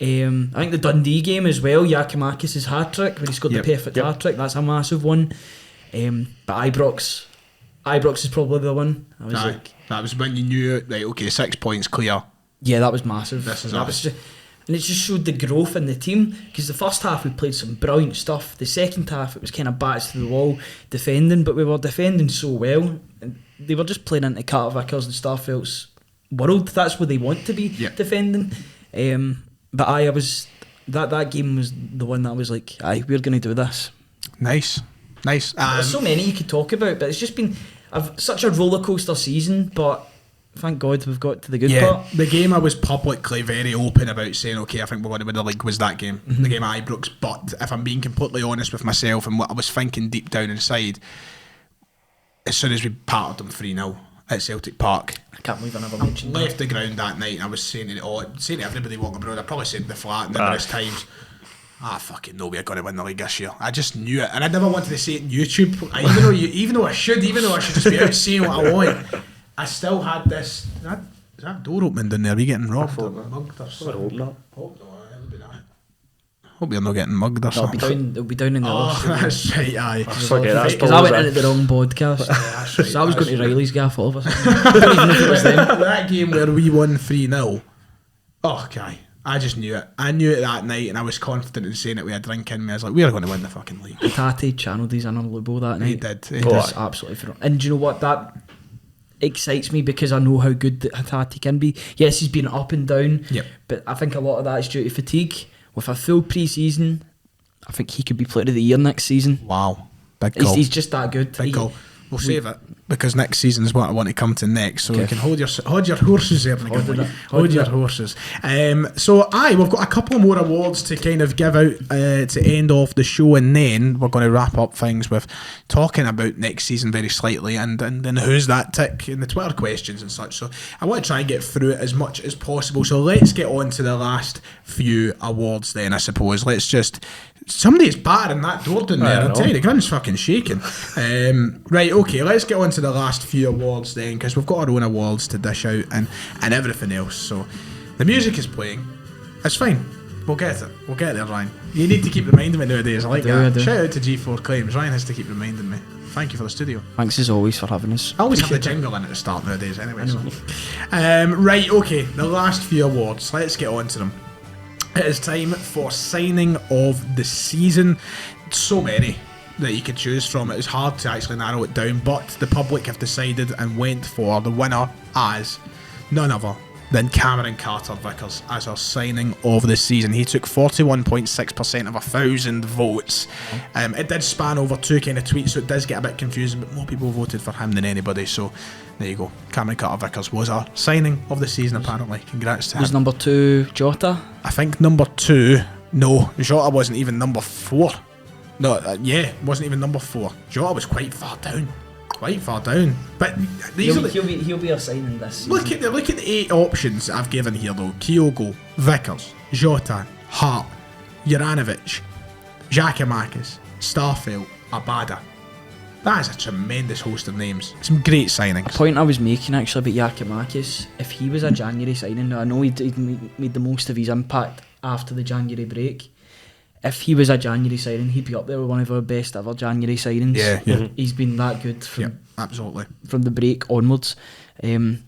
I think the Dundee game as well, Yakimakis' hat-trick, when he scored Yep. the perfect hat-trick, that's a massive one. But Ibrox is probably the one. I was Aye. like, That was when you knew, right, okay, 6 points clear. yeah, that was massive. This is that us. was just, and it just showed the growth in the team, because the first half we played some brilliant stuff. The second half it was kind of backs to the wall defending, but we were defending so well. And they were just playing into Carter Vickers and Starfelt's world. That's where they want to be defending. But I was that game was the one that I was like, we're going to do this. Nice. There's so many you could talk about, but it's just been such a roller coaster season. But thank God we've got to the good part. The game I was publicly very open about saying, okay, I think we're going to win the league, was that game, the game at Ibrox. But if I'm being completely honest with myself and what I was thinking deep down inside, as soon as we parted them 3-0 at Celtic Park, I can't believe I never mentioned that. left the ground that night, and I was saying to everybody walking abroad, I probably said in the flat numerous times, I fucking know we're going to win the league this year. I just knew it, and I never wanted to say it on YouTube. Even though I should just be out saying what I want, I still had this. Is that door opening down there? Are we getting robbed or mugged or I something? hope not. Hope you're not getting mugged or It'll be something. down in the Oh, that's right, aye. Forget that. because I went into the wrong podcast. That's right, So I was that's going to right. Riley's gaff all of a sudden. I don't even know if it was them. That game where we won 3-0. Oh, guy. I just knew it. I knew it that night, and I was confident in saying it with a drink in me. I was like, we're going to win the fucking league. Tati channeled his inner Lubo that night. He did. He It did. was absolutely phenomenal. And do you know what? That excites me because I know how good that Tati can be. Yes, he's been up and down, Yep. but I think a lot of that is due to fatigue. With a full pre-season, I think he could be player of the year next season. Wow. Big goal. He's just that good. Big goal. We'll save it because next season is what I want to come to next. So we can hold your horses there. Hold your horses. So we've got a couple more awards to kind of give out to end off the show, and then we're going to wrap up things with talking about next season very slightly and who's that tick in the Twitter questions and such. So I want to try and get through it as much as possible. So let's get on to the last few awards then, I suppose. Let's just... Somebody's battering that door down there. I'll tell you, the ground's fucking shaking. Right, okay, let's get on to the last few awards then, because we've got our own awards to dish out and everything else. So the music is playing. It's fine. We'll get it. We'll get there, Ryan. You need to keep reminding me nowadays. I like I that. do. Shout out to G4 Claims. Ryan has to keep reminding me. Thank you for the studio. Thanks as always for having us. I always have the jingle in at the start nowadays anyway. So. Right, okay, the last few awards. Let's get on to them. It is time for signing of the season. So many that you could choose from. It was hard to actually narrow it down, but the public have decided and went for the winner as none other than Cameron Carter-Vickers as our signing of the season. He took 41.6% of 1,000 votes. It did span over two kind of tweets, so it does get a bit confusing, but more people voted for him than anybody, so there you go. Cameron Carter-Vickers was our signing of the season, apparently. Congrats to him. Was number 2 Jota? I think number 2, no, Jota wasn't even number 4. No, wasn't even number 4. Jota was quite far down. But these are the... He'll be our signing this season. Look at the 8 options I've given here though. Kyogo, Vickers, Jota, Hart, Juranovic, Giakoumakis, Starfelt, Abada. That is a tremendous host of names. Some great signings. A point I was making actually about Giakoumakis, if he was a January signing, now I know he'd made the most of his impact after the January break. If he was a January signing, he'd be up there with one of our best ever January signings. Yeah. He's been that good from Absolutely. from the break onwards. And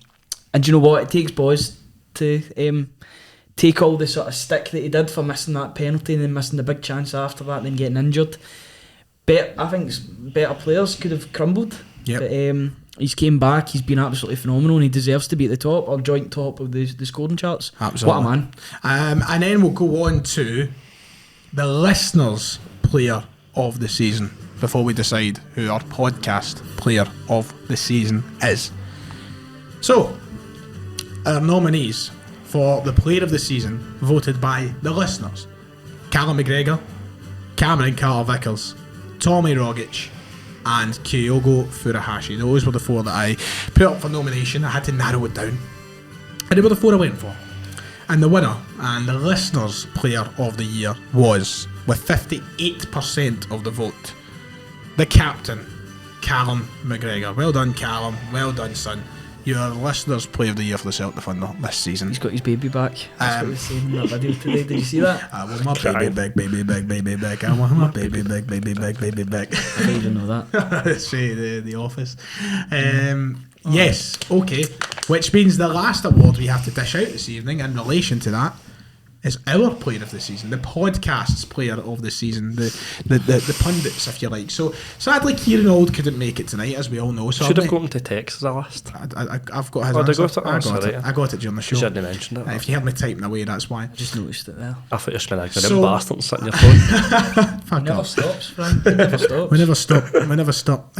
do you know what? It takes Boz to take all the sort of stick that he did for missing that penalty and then missing the big chance after that and then getting injured. I think better players could have crumbled. Yep. But he's came back, he's been absolutely phenomenal and he deserves to be at the top or joint top of the scoring charts. Absolutely. What a man. And then we'll go on to the listeners' player of the season before we decide who our podcast player of the season is. So, our nominees for the player of the season voted by the listeners: Callum McGregor, Cameron Carter-Vickers, Tommy Rogic and Kyogo Furuhashi. Those were the 4 that I put up for nomination. I had to narrow it down. And they were the 4 I went for. And the winner and the listeners' player of the year was, with 58% of the vote, the captain, Callum McGregor. Well done, Callum. Well done, son. You're the listeners' player of the year for the Celtic Thunder this season. He's got his baby back. That's what he was saying in that video today. Did you see that? I want my baby back, baby back, baby back. I want my baby back, baby back, baby back. I didn't even know that. Say the office. Yes, okay. Which means the last award we have to dish out this evening in relation to that is our player of the season, the podcast's player of the season, the pundits, if you like. So sadly, Kieran Auld couldn't make it tonight, as we all know. So Should have gone to text as a list. I've got his Oh, did I answer. go to- I got it during the show. You shouldn't have mentioned it. If you heard me typing away, that's why. Just noticed it there. I thought you were spinning a So- bastard sitting your phone. Fuck Never up. stops, Frank. It never stops. We never stop.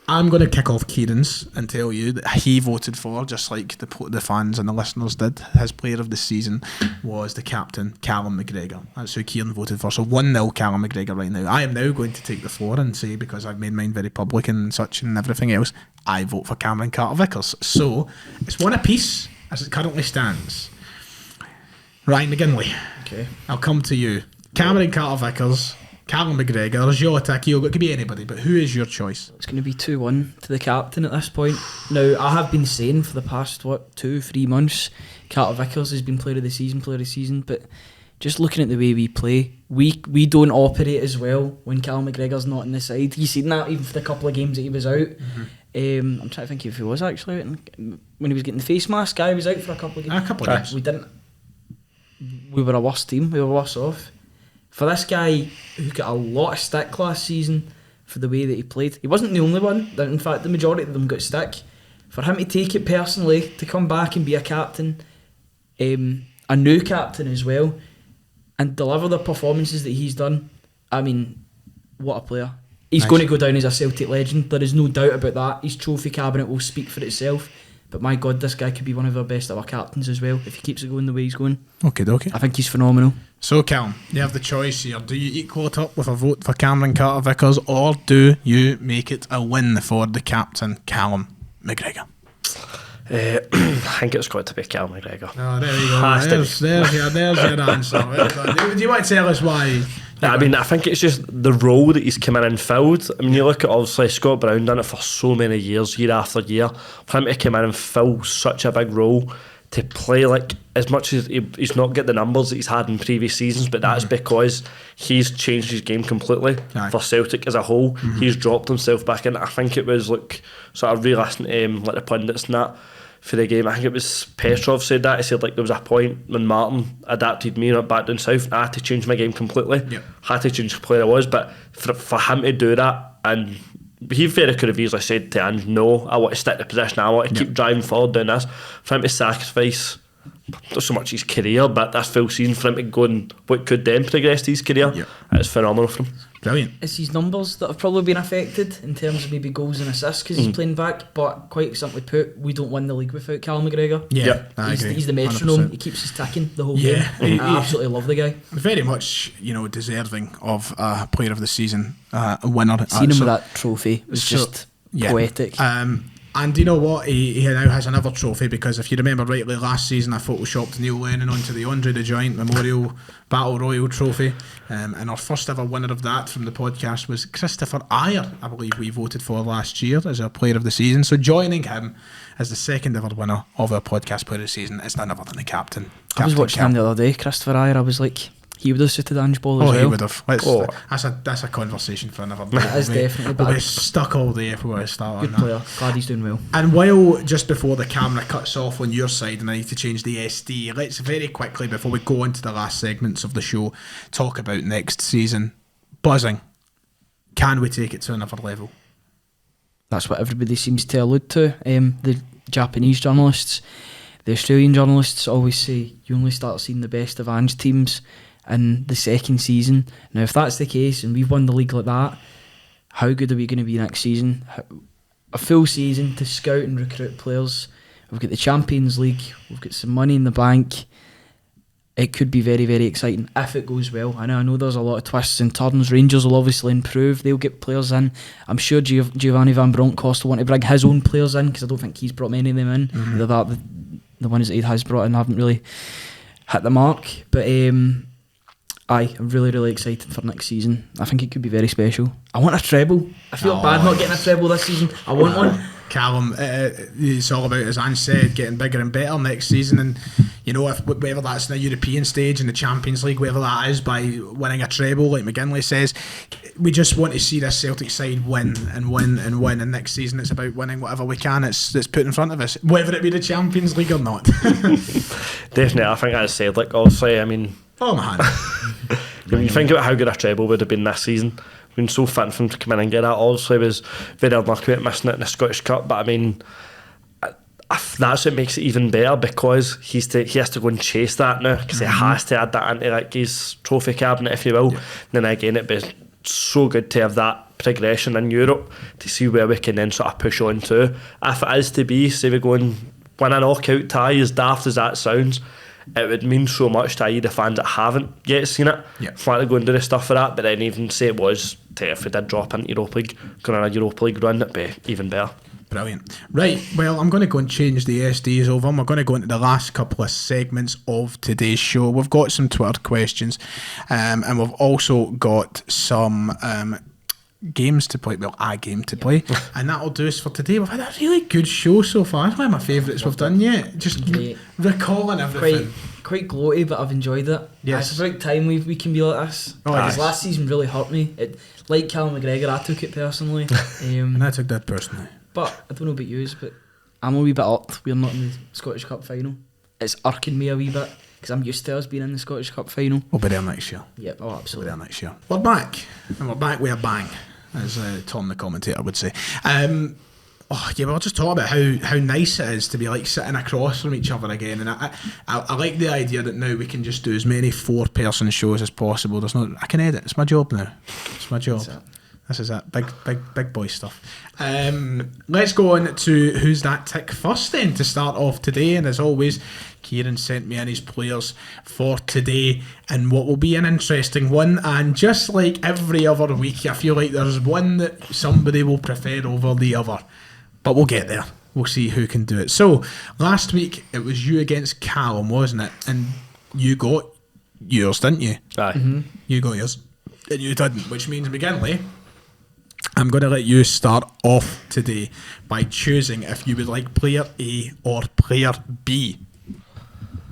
I'm going to kick off Kieran's and tell you that he voted for, just like the fans and the listeners did, his player of the season was the captain, Callum McGregor. That's who Kieran voted for. So 1-0 Callum McGregor right now. I am now going to take the floor and say, because I've made mine very public and such and everything else, I vote for Cameron Carter-Vickers. So it's 1 apiece as it currently stands. Ryan McGinley, Okay. I'll come to you. Cameron Carter-Vickers, Callum McGregor, Jota, Kyogo, it could be anybody, but who is your choice? It's going to be 2-1 to the captain at this point. Now, I have been saying for the past, 2-3 months, Carter-Vickers has been player of the season, but just looking at the way we play, we don't operate as well when Callum McGregor's not in the side. You seen that even for the couple of games that he was out. I'm trying to think if he was actually out when he was getting the face mask. Guy was out for a couple of games. A couple of games. We didn't. We were a worse team. We were worse off. For this guy who got a lot of stick last season for the way that he played, he wasn't the only one. In fact, the majority of them got stick. For him to take it personally, to come back and be a captain, a new captain as well, and deliver the performances that he's done, I mean, what a player. He's going to go down as a Celtic legend. There is no doubt about that. His trophy cabinet will speak for itself. But my God, this guy could be one of our best ever captains as well if he keeps it going the way he's going. Okay. I think he's phenomenal. So, Callum, you have the choice here. Do you equal it up with a vote for Cameron Carter-Vickers, or do you make it a win for the captain, Callum McGregor? I think it's got to be Callum McGregor. Oh, there you go. There's your answer. Do you want to tell us why? I mean, I think it's just the role that he's come in and filled. I mean, you look at obviously Scott Brown done it for so many years, year after year. For him to come in and fill such a big role, to play like as much as he's not get the numbers that he's had in previous seasons, but that's because he's changed his game completely for Celtic as a whole. He's dropped himself back in. I think it was like sort of re-listening to like the pundits and that for the game. I think it was Petrov said that. He said like there was a point when Martin adapted me and went back down south, and I had to change my game completely. Had to change the player I was, but for him to do that, and he very could have easily said to Ange, no, I want to stick to the position, I want to keep driving forward down this. For him to sacrifice not so much his career, but that's full season, for him to go and what could then progress his career, it's phenomenal for him. Brilliant. It's his numbers that have probably been affected in terms of maybe goals and assists because he's playing back, but quite simply put, we don't win the league without Callum McGregor. He's the metronome. 100%. He keeps us ticking the whole game. I absolutely love the guy. Very much, deserving of a Player of the Season winner. Seeing him with that trophy was just poetic. And you know what? He now has another trophy, because if you remember rightly, last season I photoshopped Neil Lennon onto the Andre the Giant Memorial Battle Royal trophy, and our first ever winner of that from the podcast was Christopher Ayer. I believe we voted for last year as our Player of the Season. So joining him as the second ever winner of our podcast Player of the Season is none other than the captain. I was watching him the other day, Christopher Ayer. I was like, he would have suited Ange Ball as well. He would have. That's a conversation for another day. That is definitely bad. We'll be stuck all day if we want to start Good on player. that. Glad he's doing well. And while just before the camera cuts off on your side and I need to change the SD, let's very quickly, before we go into the last segments of the show, talk about next season. Buzzing. Can we take it to another level? That's what everybody seems to allude to. The Japanese journalists, the Australian journalists always say you only start seeing the best of Ange teams in the second season. Now, if that's the case and we've won the league like that, how good are we going to be next season? A full season to scout and recruit players. We've got the Champions League. We've got some money in the bank. It could be very, very exciting if it goes well. I know there's a lot of twists and turns. Rangers will obviously improve. They'll get players in. I'm sure Giovanni Van Bronckhorst will want to bring his own players in, because I don't think he's brought many of them in. Either that, the ones that he has brought in haven't really hit the mark. But I'm really, really excited for next season. I think it could be very special. I want a treble. I feel bad not getting a treble this season. I want one. Callum, it's all about, as Ange said, getting bigger and better next season. And, if whether that's in the European stage, in the Champions League, whether that is by winning a treble, like McGinley says, we just want to see this Celtic side win and win and win. And next season, it's about winning whatever we can. It's put in front of us, whether it be the Champions League or not. Definitely, I think, as I said, like, obviously, I mean, oh man. When you think about how good a treble would have been this season, been so fitting for him to come in and get that. Obviously, was very unlucky about missing it in the Scottish Cup, but I mean, that's what makes it even better, because he has to go and chase that now, because he has to add that into like his trophy cabinet, if you will. And then again, it'd be so good to have that progression in Europe to see where we can then sort of push on to. If it is to be, say we go and win a knockout tie, as daft as that sounds, it would mean so much to the fans that haven't yet seen it. Want to go and do the stuff for that, but then even say it was to, if we did drop into Europa League, going on a Europa League run, it'd be even better. Brilliant. Right, well, I'm going to go and change the SDs over. We're going to go into the last couple of segments of today's show. We've got some Twitter questions, and we've also got some games to play. Well, a game to play, and that'll do us for today. We've had a really good show so far. It's one of my favourites we've done yet. Just recalling everything. quite gloaty, but I've enjoyed it. Yes. It's about time we can be like this. Oh, Because yes. last season really hurt me. Like Callum McGregor, I took it personally. And I took that personally. But I don't know about yous, but I'm a wee bit irked we're not in the Scottish Cup final. It's irking me a wee bit because I'm used to us being in the Scottish Cup final. We'll be there next year. Yep, oh We'll be absolutely. there next year. We're back. And we're back with a bang, as Tom the commentator would say. We'll just talk about how nice it is to be like sitting across from each other again. And I like the idea that now we can just do as many 4-person shows as possible. I can edit. It's my job now. It's my job. This is it. Big boy stuff. Let's go on to Who's That Tick first then to start off today. And as always, Kieran sent me in his players for today and what will be an interesting one. And just like every other week, I feel like there's one that somebody will prefer over the other. But we'll get there. We'll see who can do it. So, last week, it was you against Callum, wasn't it? And you got yours, didn't you? Aye. You got yours. And you didn't, which means, McGinley, I'm going to let you start off today by choosing if you would like player A or player B.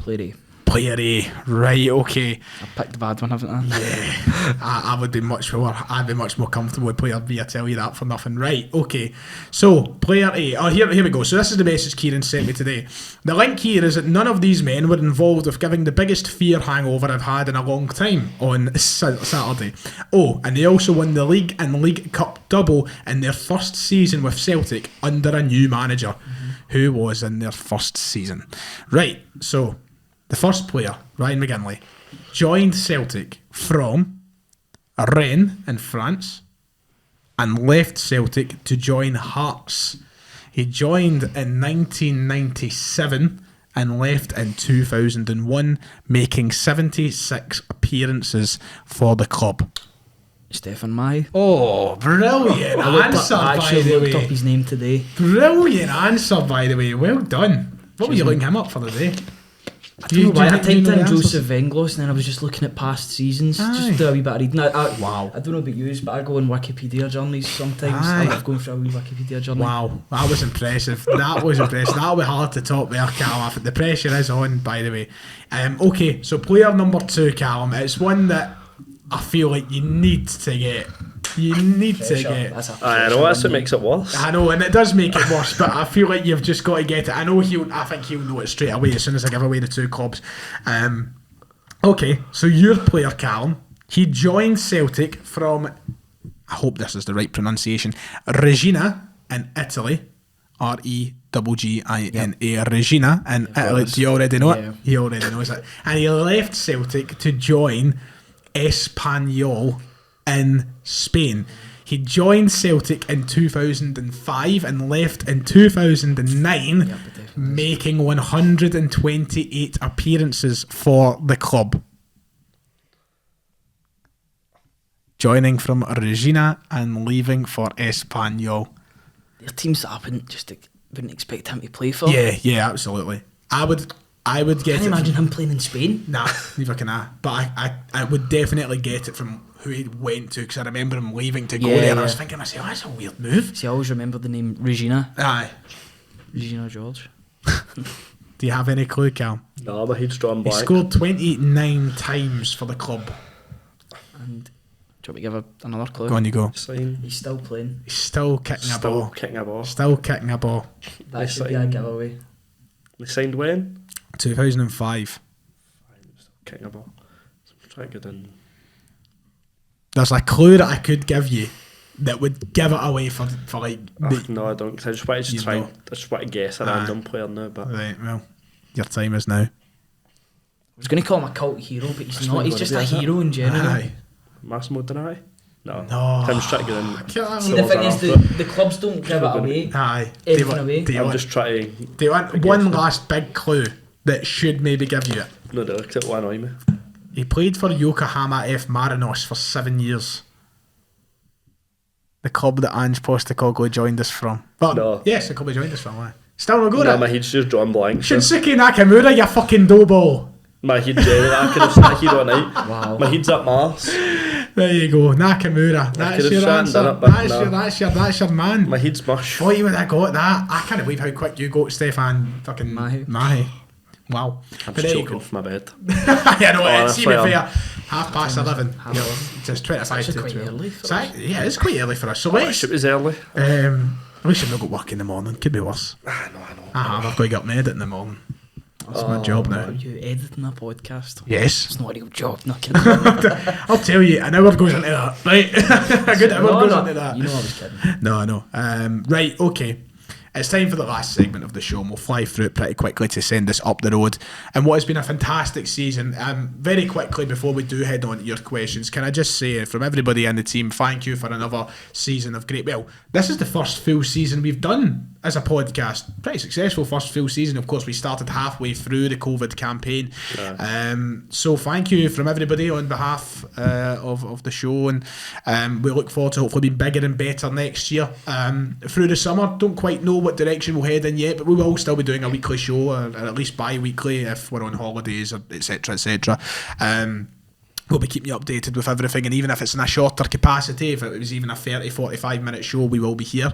Player A. Player A, right, okay. I picked the bad one, haven't I? Yeah, I would be much more. I'd be much more comfortable with player B. I tell you that for nothing. Right, okay. So player A. Oh, here we go. So this is the message Kieran sent me today. The link here is that none of these men were involved with giving the biggest fear hangover I've had in a long time on Saturday. Oh, and they also won the league and League Cup double in their first season with Celtic under a new manager, who was in their first season. Right. So. The first player, Ryan McGinley, joined Celtic from Rennes in France and left Celtic to join Hearts. He joined in 1997 and left in 2001, making 76 appearances for the club. Stefan Mai. Oh, brilliant answer, I by actually the looked up way. his name today. Brilliant answer, by the way. Well done. What were you looking him up for the day? I don't know why. I typed in the answers? Joseph Venglos and then I was just looking at past seasons. Aye. Just do a wee bit of reading. Wow. I don't know about yous, but I go on Wikipedia journeys sometimes. Aye. I love going through a wee Wikipedia journey. Wow, that was impressive. That was impressive. That'll be hard to top there, Callum. The pressure is on, by the way. Okay, so player number 2, Callum. It's one that I feel like you need to get. You need to get. That's a I know, that's what makes it worse. I know, and it does make it worse, but I feel like you've just got to get it. I think he'll know it straight away as soon as I give away the 2 clubs. Okay, so your player, Callum, he joined Celtic from, I hope this is the right pronunciation, Regina in Italy. Regina, Regina in Italy. Do you already know Yeah. it? He already knows it. And he left Celtic to join Espanyol in Spain. He joined Celtic in 2005 and left in 2009, making 128 appearances for the club. Joining from Regina and leaving for Espanyol. Their teams that I wouldn't expect him to play for. Yeah, absolutely. I would get Can it. you imagine him playing in Spain? Nah, neither can I. But I would definitely get it from who he went to, because I remember him leaving to go Yeah, there, and I was yeah. thinking to myself, that's a weird move. See, I always remember the name Regina. Aye. Regina George. Do you have any clue, Cal? No, my head's drawn He blank. scored 29 times for the club. And do you want me to give another clue? Go on, you go. Sign. He's still playing. He's still kicking a Still ball. kicking a ball. Still kicking a ball. That should be a giveaway. They signed when? 2005. Kicking a ball. I'm trying to get in. There's a clue that I could give you that would give it away for like... No, I don't. 'Cause I just want to You try. know. I just want to guess a random player now, but Right, well, your time is now. I was going to call him a cult hero, but he's That's not. not He's gonna just be, a is it? hero in general. Aye. Massimo Donati? No. No. I'm just trying to get in. See, the thing is, the clubs don't give it away. Aye. Everything away. Do you I'm want, just trying to. do you want one last big clue that should maybe give you it? No, no, because it will annoy me. He played for Yokohama F. Marinos for 7 years. The club that Ange Postecoglou joined us from. But No. yes, the club he joined us from. Aye. Still no good No, at my head's just drawn blank. So Shinsuke Nakamura, you fucking dough ball. my head, I could have sat here all night. Wow. My head's up Mars. There you go, Nakamura. That's could've your sat and answer. done it, but That's your man. My head's mush. Thought you would have got that. I can't believe how quick you got Stefan fucking Mahi. Mahi. Wow. I'm But there you choking go. off my bed. Yeah, no, Honestly, see me I'm- fair. 11:30. Just 25 It's to quite 12. early for So us. yeah, it's quite early for us. So I let's. wish it was early. At least I've not got work in the morning. Could be worse. I know. I've got to get up and edit in the morning. That's my job now. Are you editing a podcast? Yes. It's not a real job, no kidding. I'll tell you, an hour goes into that. Right? A good hour goes into that. You know I was kidding. No, I know. Right, okay. It's time for the last segment of the show, and we'll fly through it pretty quickly to send us up the road. And what has been a fantastic season. Very quickly, before we do head on to your questions, can I just say, from everybody in the team, thank you for another season of great... Well, this is the first full season we've done as a podcast. Pretty successful first full season. Of course, we started halfway through the COVID campaign. So thank you from everybody on behalf of the show, and we look forward to hopefully being bigger and better next year. Through the summer, don't quite know what direction we'll head in yet, but we will still be doing a weekly show, or at least bi-weekly if we're on holidays, or etc, etc. We'll be keeping you updated with everything, and even if it's in a shorter capacity, if it was even a 30-45 minute show, we will be here,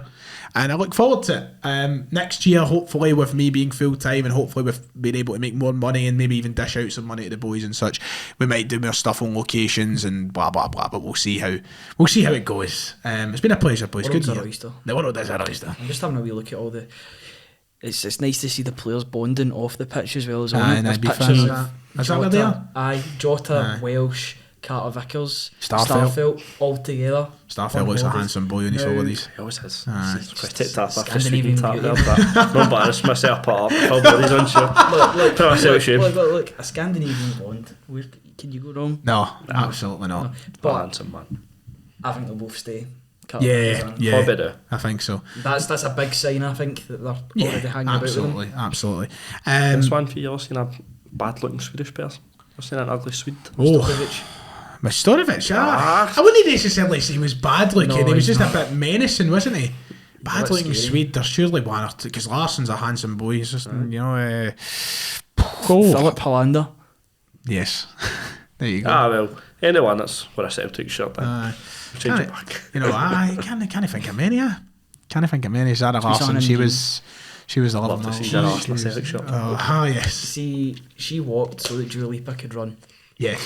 and I look forward to it. Next year, hopefully with me being full-time, and hopefully with being able to make more money and maybe even dish out some money to the boys and such, we might do more stuff on locations and blah blah blah, but we'll see how it goes. It's been a pleasure, boys. Good World's our year. oyster. The world is our oyster. I'm just having a wee look at all the... It's nice to see the players bonding off the pitch as well as Aye, on. and There's I'd be pictures fans of of that. Is that where they are? Aye, Jota, Aye. Welsh, Carter Vickers, Starfelt. all together. Starfelt on looks a holidays. handsome boy on his Now- holidays. He always is. Aye. Take that off for Scandinavian speaking tap beauty. there, but no embarrass myself, put up. I'll put these on show. Look, Put myself to shame. look, a Scandinavian bond. Can you go wrong? No, absolutely not. But But handsome man. I think they'll both stay. Carter Yeah, Vickers and- yeah, Probably do. I think so. That's a big sign, I think, that they're already hanging about with them. absolutely, absolutely. This one for you, ever seen a bad looking Swedish person? Ever seen an ugly Swede? Oh, Stojkovic. Mastorovic, I wouldn't necessarily say he was bad looking. No, He was he's just not. a bit menacing, wasn't he? Bad That's looking scary. Swede. There's surely one or two, because Larsson's a handsome boy. He's just, Philip Hollander. Yes. There you go. Well, anyone that's wear a Celtic shirt then. Change it back. I can't think of many. Can't think of many. Zara Larsson, on she in was the love Love of to my see life. Zara Larsson in a Celtic shirt. Yes. See, she walked so that Dua Lipa could run. Yeah.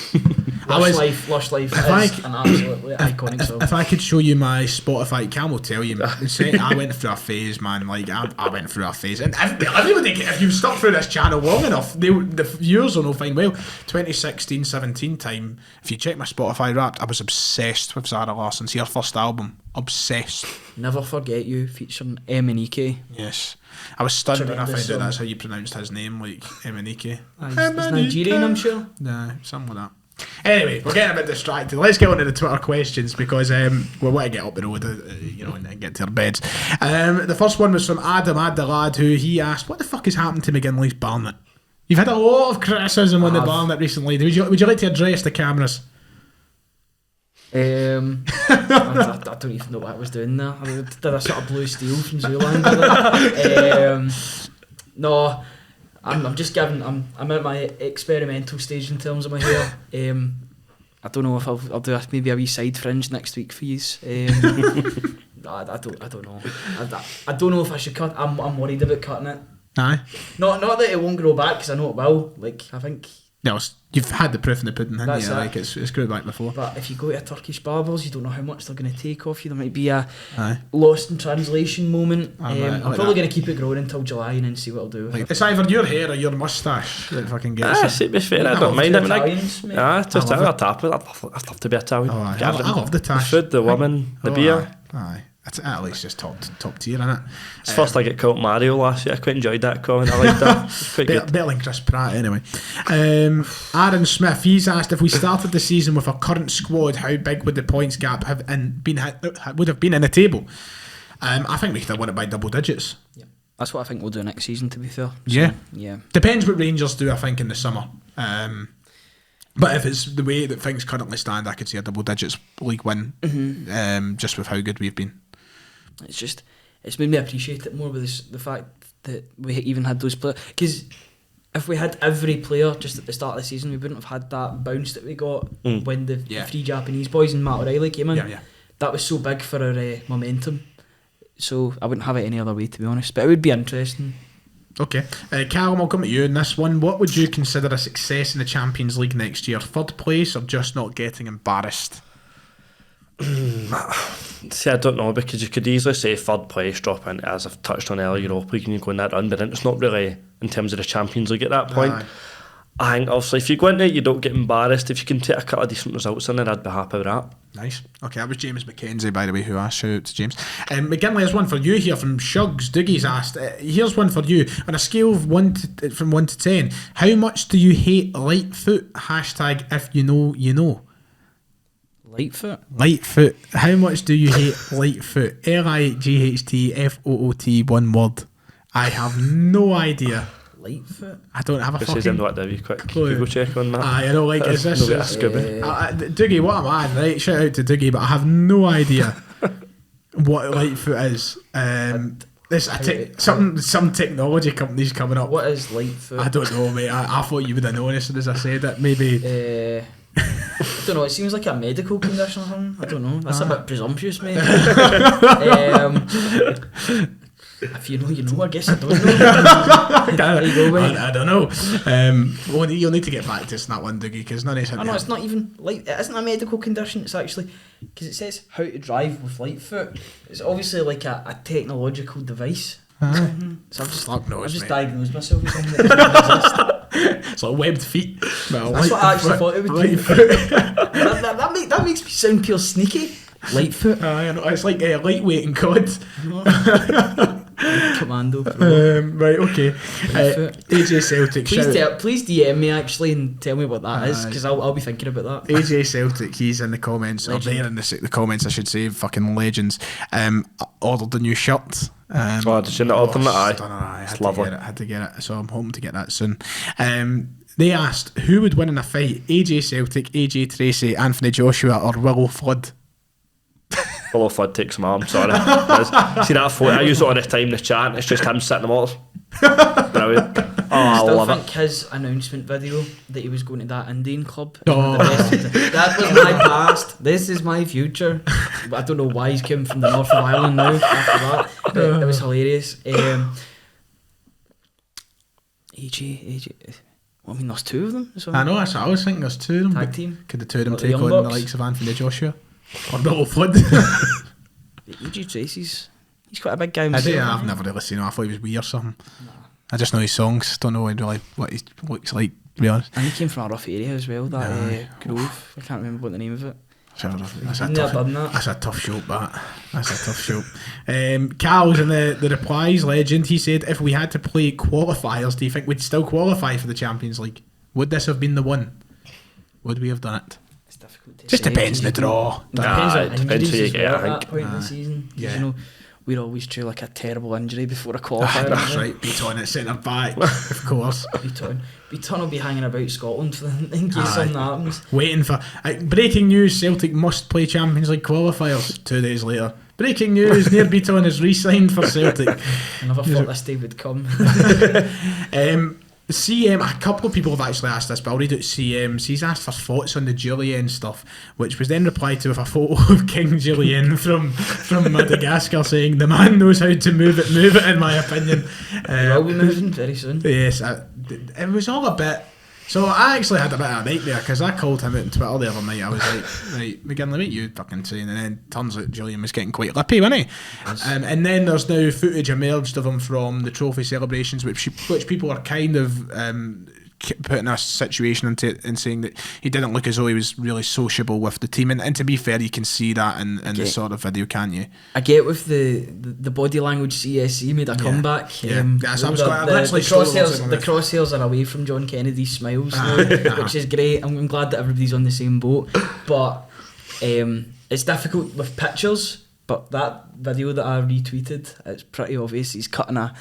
Lush Life is I- an absolutely iconic song. If I could show you my Spotify, Cam will tell you. I went through a phase, man. Like I went through a phase, and everybody, if you've stuck through this channel long enough, the viewers will know fine well. 2016-17 time. If you check my Spotify Wrapped, I was obsessed with Zara Larsson's her first album. Obsessed. Never Forget You featuring Emanike. Yes. I was stunned when I Tremendous found out song. that's how you pronounced his name, like Emanike. He's Nigerian, I'm sure. Nah, something like that. Anyway, we're getting a bit distracted. Let's get on to the Twitter questions because we want to get up the road, and get to our beds. The first one was from Adam Addelad, who he asked, "What the fuck has happened to McGinley's Barnet?" You've had a lot of criticism on the Barnet recently. Would you like to address the cameras? I don't even know what I was doing there. I did a sort of blue steel from Zoolander. No, I'm just giving. I'm at my experimental stage in terms of my hair. I don't know if I'll do maybe a wee side fringe next week for you. I don't know. I don't know if I should cut. I'm worried about cutting it. Aye. Not that it won't grow back, because I know it will. Like, I think. No, you've had the proof in the pudding, haven't That's you? it. Like it's grew back before. But if you go to a Turkish barber's, you don't know how much they're going to take off you. There might be a Aye. lost in translation moment. Right, I I'm like probably that. going to keep it growing until July and then see what I'll do with it. It's either your hair or your moustache that fucking gets it. See, to be fair, I love don't mind. I mean, Italians, mate. just I a love tap. I'd love to be Italian. Oh, aye. Get I everything. love the tash. food, the woman, the Oh, beer. Aye. It's at least just top tier, isn't it? It's first I get called Mario last year. I quite enjoyed that comment. I liked that. It's quite good. Better than Chris Pratt, anyway. Aaron Smith, he's asked if we started the season with our current squad, how big would the points gap have been in the table? I think we could have won it by double digits. Yeah. That's what I think we'll do next season, to be fair. So, Yeah. Yeah. Depends what Rangers do, I think, in the summer. But if it's the way that things currently stand, I could see a double digits league win, just with how good we've been. It's made me appreciate it more with the fact that we even had those players. Because if we had every player just at the start of the season, we wouldn't have had that bounce that we got when the three Japanese boys and Matt O'Reilly came in. Yeah. That was so big for our momentum. So I wouldn't have it any other way, to be honest. But it would be interesting. Okay. Callum, I'll come to you in this one. What would you consider a success in the Champions League next year? Third place or just not getting embarrassed? See, I don't know, because you could easily say third place, drop in, as I've touched on earlier, Europa League, and you go in that run, but then it's not really in terms of the Champions League at that point. Aye. I think obviously if you go into it, you don't get embarrassed. If you can take a couple of decent results in there, I'd be happy with that. Nice. Okay, that was James McKenzie, by the way, who asked. Shout out to James. McGinley, there's one for you here from Shugs. Doogie's asked, here's one for you. On a scale of from 1 to 10, how much do you hate Lightfoot? Hashtag if you know, you know. Lightfoot. Lightfoot. How much do you hate Lightfoot? LIGHTFOOT, one word. I have no idea. Lightfoot. I don't have a This is fucking what do you quick clue. Google check on that. Aye, I know, like, is this... No bit of Scooby. Doogie, what am I? Right, shout out to Doogie, but I have no idea what Lightfoot is. This some technology company's coming up. What is Lightfoot? I don't know, mate. I thought you would have known as soon as I said it. Maybe... I don't know, it seems like a medical condition or something. I don't know. That's a bit presumptuous, mate. If you know, you know. I guess I don't know. There you go, mate. I don't know. Well, you'll need to get back to us on that one, Doogie, because none of us... Oh, no, it's not even like it isn't a medical condition. It's actually because it says how to drive with Lightfoot. It's obviously like a technological device. So I've just diagnosed myself with something that doesn't exist. It's like webbed feet. Well, That's what I actually thought it would be. that makes me sound pure sneaky. Lightfoot. I know. It's like lightweight and cod. Commando. Right, okay. AJ Celtic. Please DM me actually and tell me what that is, because I'll be thinking about that. AJ Celtic, he's in the comments, or there in the comments, I should say, fucking legends. Ordered a new shirt. Did you not order that? I It's lovely. had to get it, so I'm hoping to get that soon. They asked who would win in a fight: AJ Celtic, AJ Tracy, Anthony Joshua, or Willow Flood. Willow Flood takes my arm, sorry. See that photo? I use it all the time in the chat. It's just him sitting on the Brilliant. Oh, I still love think it. his announcement video that he was going to that Indian club. Oh. That was my past. This is my future. But I don't know why he's come from the north of Ireland now after that. But it was hilarious. AJ. Well, I mean, there's two of them. So I know, that's what I was thinking. There's two of them. Tag team. Could the two of them Like the take Young on the Bucks. likes of Anthony Joshua or Willow Flood? AJ Tracy's. He's quite a big guy I himself. do, I've never really seen him. I thought he was weird or something. I just know his songs. Don't know really what he looks like, to be honest. And he came from a rough area as well, that Grove. I can't remember what the name of it. That's I've never done that. a tough show, that. That's a tough show. Carl's in the replies legend. He said, if we had to play qualifiers, do you think we'd still qualify for the Champions League? Would this have been the one? Would we have done it? It's difficult to Just say. depends on the draw. Depends on it depends who you injuries as get, well I at that think. point in the season. 'Cause, Yeah. you know, we're always true like a terrible injury before a qualifier. That's right, Beaton at centre back, of course. Beaton will be hanging about Scotland in case something happens. Waiting for... breaking news, Celtic must play Champions League qualifiers 2 days later. Breaking news, Near Beaton is re-signed for Celtic. I never thought this day would come. CM, a couple of people have actually asked this, but I'll read out CM's. He's asked for thoughts on the Julian stuff, which was then replied to with a photo of King Julian from Madagascar saying, the man knows how to move it, in my opinion. We'll be moving very soon. Yes, it was all a bit... So I actually had a bit of a nightmare because I called him out on Twitter the other night. I was like, right, McGinley, what you fucking saying? And then turns out Julian was getting quite lippy, wasn't he? And then there's now footage emerged of him from the trophy celebrations, which people are kind of putting a situation into it and saying that he didn't look as though he was really sociable with the team. And to be fair, you can see that in the sort of video, can't you? I get with the body language CSC made a comeback. So I was the crosshairs are away from John Kennedy's smiles now, which is great. I'm glad that everybody's on the same boat. But it's difficult with pictures. But that video that I retweeted, it's pretty obvious he's cutting a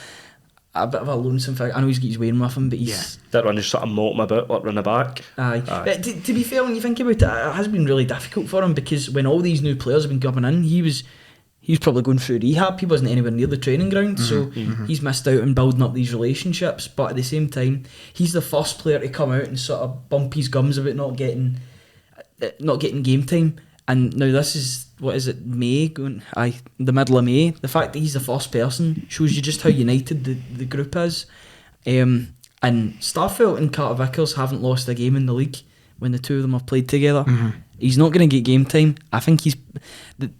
bit of a lonesome figure. I know he's got his wearing with him, but he's... That one just sort of moat him about, like, run the back. Aye. But to be fair, when you think about it, it has been really difficult for him, because when all these new players have been coming in, he was probably going through rehab. He wasn't anywhere near the training ground, so he's missed out on building up these relationships. But at the same time, he's the first player to come out and sort of bump his gums about not getting game time. And now this is what is it, May, the middle of May. The fact that he's the first person shows you just how united the group is. And Starfelt and Carter Vickers haven't lost a game in the league when the two of them have played together. He's not going to get game time. I think he's the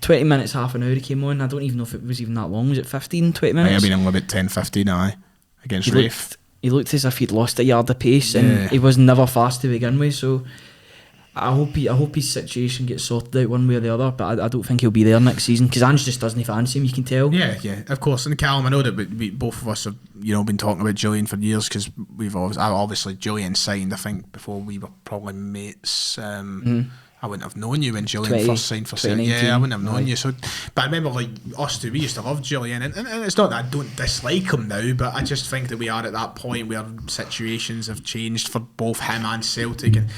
20 minutes, half an hour he came on. I don't even know if it was even that long. Was it 15, 20 minutes? I've been in about 10-15 against Rafe. He looked as if he'd lost a yard of pace, and he was never fast to begin with. So I hope his situation gets sorted out one way or the other. But I don't think he'll be there next season because Ange just doesn't fancy him. You can tell. Yeah, of course. And Callum, I know that we both of us have been talking about Julian for years because obviously Julian signed. I think before we were probably mates. I wouldn't have known you when Julian first signed for Celtic. Yeah, I wouldn't have known you. So, but I remember like us two, we used to love Julian, and it's not that I don't dislike him now, but I just think that we are at that point where situations have changed for both him and Celtic, and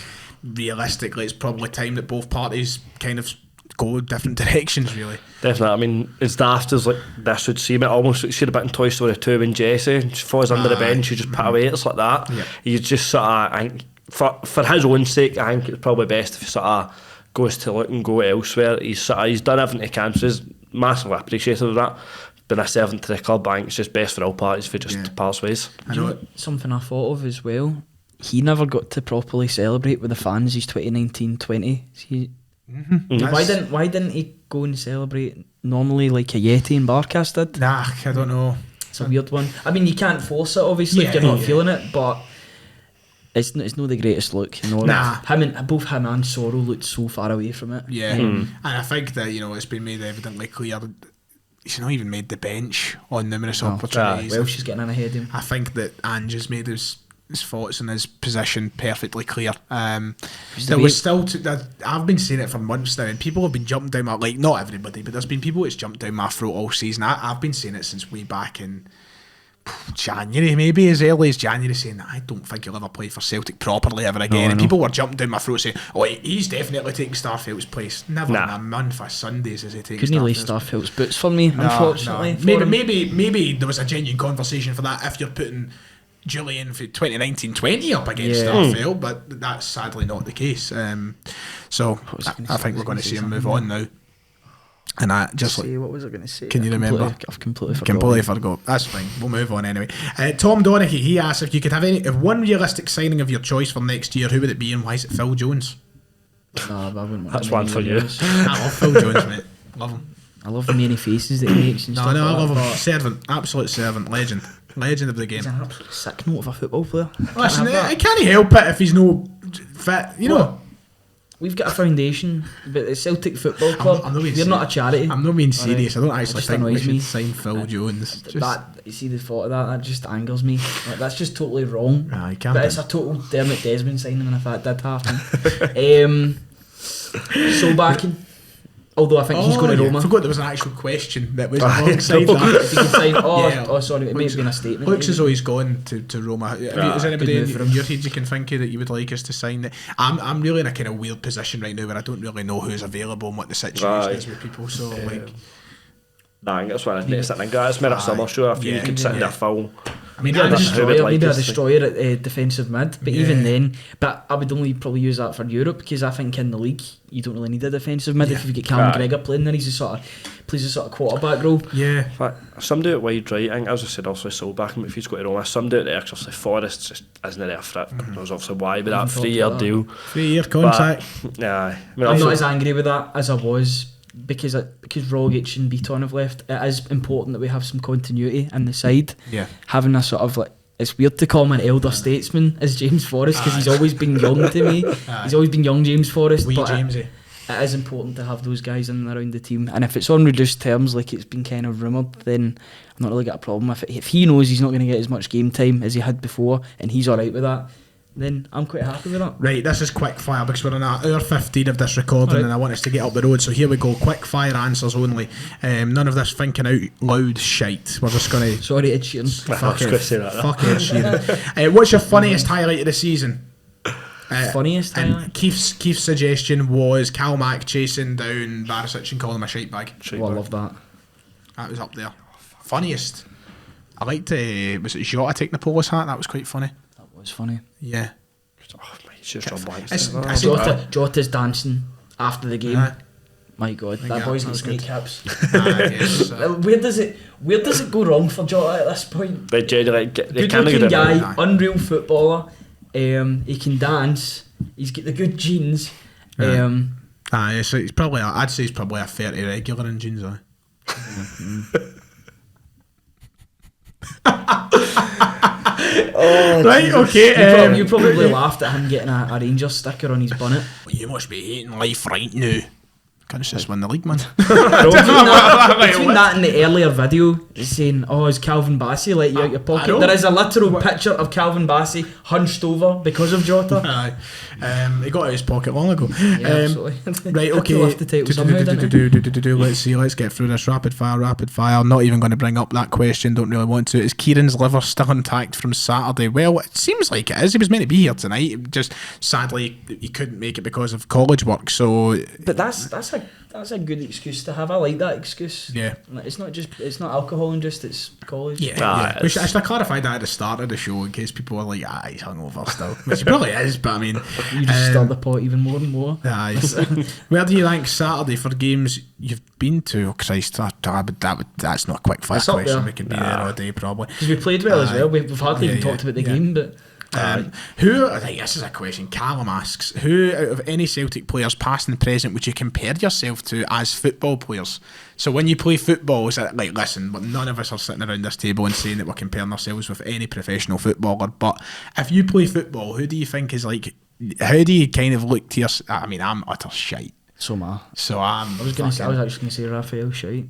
realistically, it's probably time that both parties kind of go different directions. Really, definitely. I mean, it's daft as like this would seem. It almost looks a bit in Toy Story 2 when Jesse falls under the bench, you just put away. It's like that. Yep. You just sort of. I think, for his own sake, I think it's probably best if he sort of goes to look and go elsewhere. He's done everything he can, so he's massively appreciative of that. Been a servant to the club. I think it's just best for all parties if he just parts ways. I know it. Something I thought of as well. He never got to properly celebrate with the fans. He's 2019-20. Why didn't he go and celebrate normally like a Yeti and Barcast did? Nah, I don't know. It's a weird one. I mean, you can't force it obviously if you're not feeling it, but it's not the greatest look. Nah. Both him and Sorrow looked so far away from it. Yeah, and I think that it's been made evidently clear he's not even made the bench on numerous opportunities. Welsh is getting in ahead of him. I think that Ange has made his thoughts and his position perfectly clear. There was still I've been saying it for months now, and people have been jumping down my, like, not everybody, but there's been people that's jumped down my throat all season. I've been saying it since way back in January, maybe as early as January, saying that I don't think he'll ever play for Celtic properly ever again. And people were jumping down my throat saying, "Oh, he's definitely taking Starfelt's place." Never in a month of Sundays is he taking. Couldn't he lay Starfelt's boots for me? Unfortunately, maybe there was a genuine conversation for that if you're putting Julian for 2019-20 up against Starfelt, but that's sadly not the case. So I think we're going to see him move on now. And I just what was I going to say? Can you remember? I've completely forgot. Completely forgot. That's fine. We'll move on anyway. Tom Donaghy, he asks if you could have if one realistic signing of your choice for next year, who would it be and why is it Phil Jones? No, I wouldn't want That's one for you. I love Phil Jones, mate. Love him. I love the many faces that he makes and stuff. I like love that, him. Servant, absolute servant, legend of the game. He's an absolute sick note of a football player. Listen, I can't help it if he's no fit. You know. We've got a foundation, but the Celtic Football Club, we're not a charity. I'm not being serious. Right. I don't actually think we should sign Phil Jones. You see the thought of that just angers me. Like, that's just totally wrong. But it's a total Dermot Desmond signing, and if that did happen. So backing. Although I think he's going to Roma. I forgot there was an actual question that was alongside that. If he can sign, sorry, it may have been a statement. Looks as though he's gone to Roma. Is there anybody in your head you can think of that you would like us to sign? I'm really in a kind of weird position right now where I don't really know who's available and what the situation is with people. So I think that's what I need to sit and go. It's made a summer show if you could sit in there full. Maybe a destroyer at defensive mid, but even then, but I would only probably use that for Europe because I think in the league you don't really need a defensive mid if you get Callum McGregor playing there. He's plays a sort of quarterback role. Yeah. In fact, somebody at wide right, I think as I said also Solback, if he's got to Roma, somebody at the actually Forest just isn't there for it. Knows obviously why, but that 3-year deal. 3-year contract. Yeah. I'm not as angry with that as I was. Because Rogic and Beaton have left, it is important that we have some continuity in the side. Yeah. Having a sort of like, it's weird to call him an elder statesman as James Forrest because he's always been young to me. He's always been young James Forrest. Jamesy. It is important to have those guys in and around the team. And if it's on reduced terms like it's been kind of rumoured, then I've not really got a problem with it. If he knows he's not going to get as much game time as he had before and he's alright with that, then I'm quite happy with that. Right, this is quick fire because we're on hour 15 of this recording and I want us to get up the road, so here we go, quick fire answers only. None of this thinking out loud shite. We're just going to... Sorry Ed Sheeran. Fuck Ed Sheeran. What's your funniest highlight of the season? Funniest highlight? Keith's suggestion was Cal Mack chasing down Barisic and calling him a shite bag. I love that. That was up there. Funniest? I liked, was it Jota taking the Polish hat? That was quite funny. Was funny. Yeah. It's just Jota's dancing after the game. My God, that Yeah, boy's got that's snake good. hips. Yes, Where does it go wrong for Jota at this point? But generally, they Good can't looking get guy, Aye. unreal footballer. He can dance. He's got the good genes. So he's probably. I'd say he's probably a 30 regular in jeans. Right, okay. You probably laughed at him getting a Rangers sticker on his bonnet. You must be hating life right now. Can't just win the league, man. Between that and the earlier video saying, "Oh, is Calvin Bassey let you out your I pocket?" know. There is a literal picture of Calvin Bassey hunched over because of Jota. Aye. He got out of his pocket long ago. Yeah, absolutely. Right, Had to okay. lift the title somehow, didn't he? Let's see. Let's get through this rapid fire. I'm not even going to bring up that question. Don't really want to. Is Kieran's liver still intact from Saturday? Well, it seems like it is. He was meant to be here tonight. Just sadly, he couldn't make it because of college work. So, But that's a good excuse to have. I like that excuse. Yeah. Like, it's not alcohol induced. It's college. yeah. I should have clarified that at the start of the show in case people were like, he's hungover still. Which he probably is, but I mean, You just stir the pot even more and more. Aye. Where do you rank Saturday for games you've been to? Oh Christ, that's not a quick fire It's up question. there. We could be there all day probably. Because we played well as well. We've hardly even Yeah, talked about the yeah. game, but Who? I think this is a question. Callum asks: who out of any Celtic players, past and present, would you compare yourself to as football players? So when you play football, is it like, listen, but none of us are sitting around this table and saying that we're comparing ourselves with any professional footballer. But if you play football, who do you think is like? How do you kind of look to your? I mean, I'm utter shite. so ma. So I I was actually gonna say Raphael shite.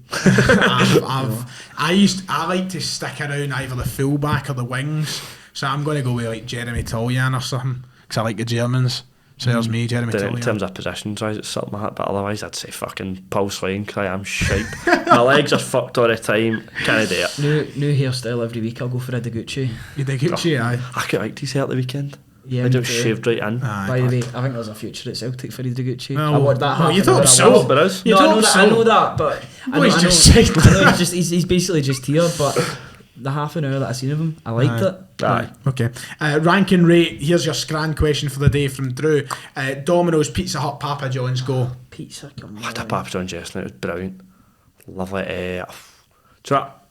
I like to stick around either the fullback or the wings. So I'm going to go with like Jeremy Toljan or something because I like the Germans. So there's me, Jeremy In Toljan. terms of positions wise, it's something like that, but otherwise I'd say fucking Paul Slane, because I am shite. My legs are fucked all the time, can't do it. New hairstyle every week. I'll go for a Degucci. You think Gucci, aye. I quite liked his hair at the weekend. Yeah, I me just too. shaved right in. Aye. By the way, I think there's a future at Celtic for Degucci. Oh, I watched that well, half you an thought hour. so. Oh, but it is. You No, I thought know that. so. I know that, but Well, he's just saying I know he's basically just here. But the half an hour that I seen of him, I liked it. Aye. Okay. Rank and rate. Here's your scran question for the day from Drew. Domino's, Pizza Hut, Papa John's, go. Pizza, come I had a on. Papa John's yesterday, it was brilliant. Lovely. Do you know what?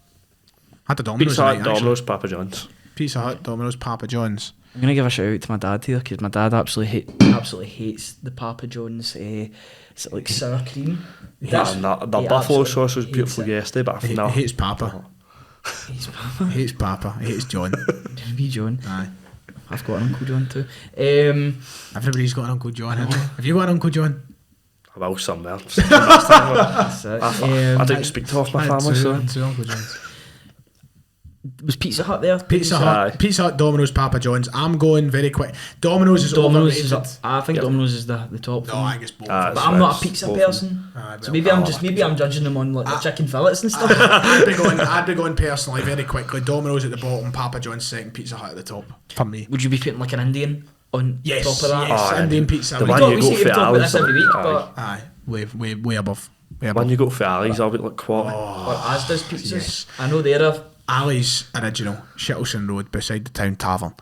Had the Domino's Pizza Hut, tonight, actually. Domino's, Papa John's. Pizza Hut, Domino's, Papa John's. I'm gonna give a shout out to my dad here because my dad absolutely hates the Papa John's. It's like sour cream. And the He buffalo absolutely sauce was hates beautiful it. yesterday, but He no. hates Papa. He's Papa. He hates Papa. He hates John. Me, John. Aye. I've got an Uncle John too. Everybody's got an Uncle John, haven't they? Have you got an Uncle John? Well, somewhere. That's it. I didn't speak to half my family, so. Two Uncle Johns. Was Pizza Hut there? Pizza Aye. Hut, Pizza Hut, Domino's, Papa John's. I'm going very quick. Domino's is Domino's is overrated. I think Yep. Domino's is the top. No, for me. I think it's both. Aye. But I'm not a It's pizza both. person, Aye, so well, maybe I'm judging them on like the chicken fillets and stuff. I'd be going personally very quickly. Domino's at the bottom, Papa John's second, Pizza Hut at the top. For me. Would you be putting like an Indian on Yes, top of that? yes. Oh, Indian pizza. the we one talk- you we go see for we talk about Ali's, this every week, aye. but Aye, way above. Way above. When you go for Ali's, I'll be like quality. or Asda's pizzas. yes. I know they're a Ali's original, Shittleson Road, beside the town tavern.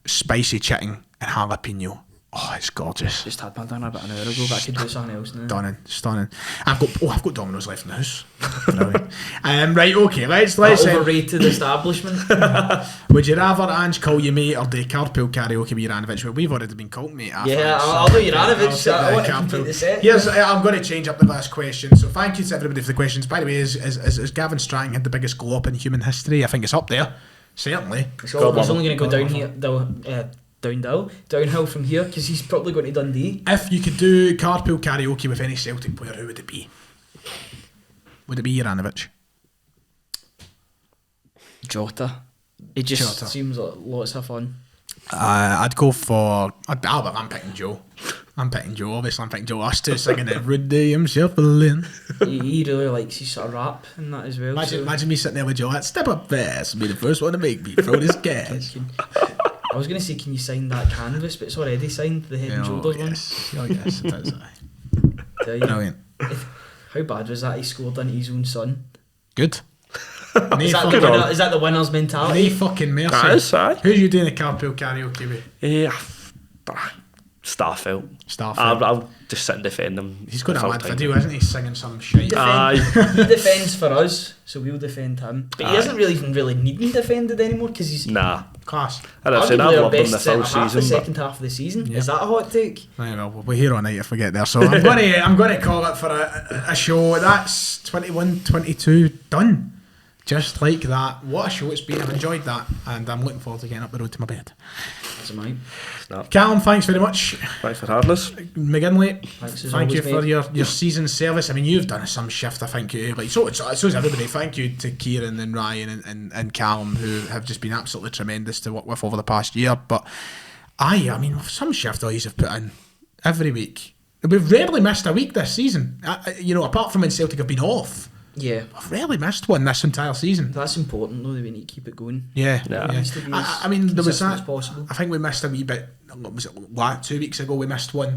Spicy chicken and jalapeno. Oh, it's gorgeous. just had my dinner about an hour ago, but I could do something else now. Stunning. I've got Domino's left in the house. Brilliant. Right, okay, let's Overrated establishment. would you rather Ange call you mate or do carpool karaoke with Juranovic? Well, we've already been called mate. Yeah, I'll do Juranovic. I want to Carpool. complete the set. Here's, I'm going to change up the last question. So thank you to everybody for the questions. By the way, is Gavin Strang had the biggest glow up in human history? I think it's up there. Certainly. It's only going to go downhill from here because he's probably going to Dundee. If you could do carpool karaoke with any Celtic player, who would it be? Would it be Juranovic? Jota. It just Jota. seems like lots of fun. I'd go for. I'm picking Joe. Obviously, I'm picking Joe. Us two singing every day. I'm shuffling. He really likes his sort of rap and that as well. Imagine me sitting there with Joe. Let's step up fast. Be the first one to make me throw this gas. I was going to say, can you sign that canvas? But it's already signed, the head and shoulders one. Yes, it is. Tell you. Brilliant. How bad was that? He scored into his own son. Good. Is that the winner's mentality? No fucking mercy. That is, aye. Who are you doing the carpool karaoke with? Starfelt. Starfelt. I'll just sit and defend him. He's got a full mad time. video, isn't he? Singing some shit. Aye. He defends for us, so we'll defend him. But he isn't really even needing defended anymore because he's Nah. Class. And I've arguably said I've our loved him best the full centre-half the season. second half of the season. Yeah. Is that a hot take? Right, well, we're here all night if we get there. So I'm going to call it for a show. That's 21-22 done. Just like that. What a show it's been. I've enjoyed that. And I'm looking forward to getting up the road to my bed. That's mine. Snap. Callum, thanks very much. Thanks for having us. McGinley, Thanks as thank you always, for mate. your season service. I mean, you've done some shift, I think. Like so's everybody. Thank you to Kieran and Ryan and Callum, who have just been absolutely tremendous to work with over the past year. But I mean, some shift all you have put in every week. We've rarely missed a week this season. Apart from when Celtic have been off. Yeah. I've rarely missed one this entire season. That's important though, that we need to keep it going. Yeah. Yeah. It needs to be as I mean, there was consistent that. as possible. I think we missed a wee bit. Was it 2 weeks ago? We missed one,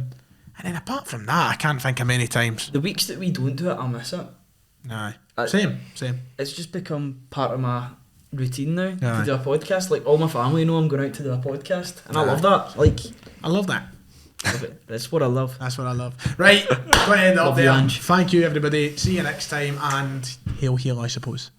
and then apart from that, I can't think of many times. The weeks that we don't do it, I'll miss it. Aye. I- Same. It's just become part of my routine now Aye. to do a podcast. Like all my family know I'm going out to do a podcast, and I Aye. love that. Like, I love that. love it. That's what I love. That's what I love. Right, going to end up Love you, there. Ange. Thank you, everybody. See you next time, and hail, I suppose.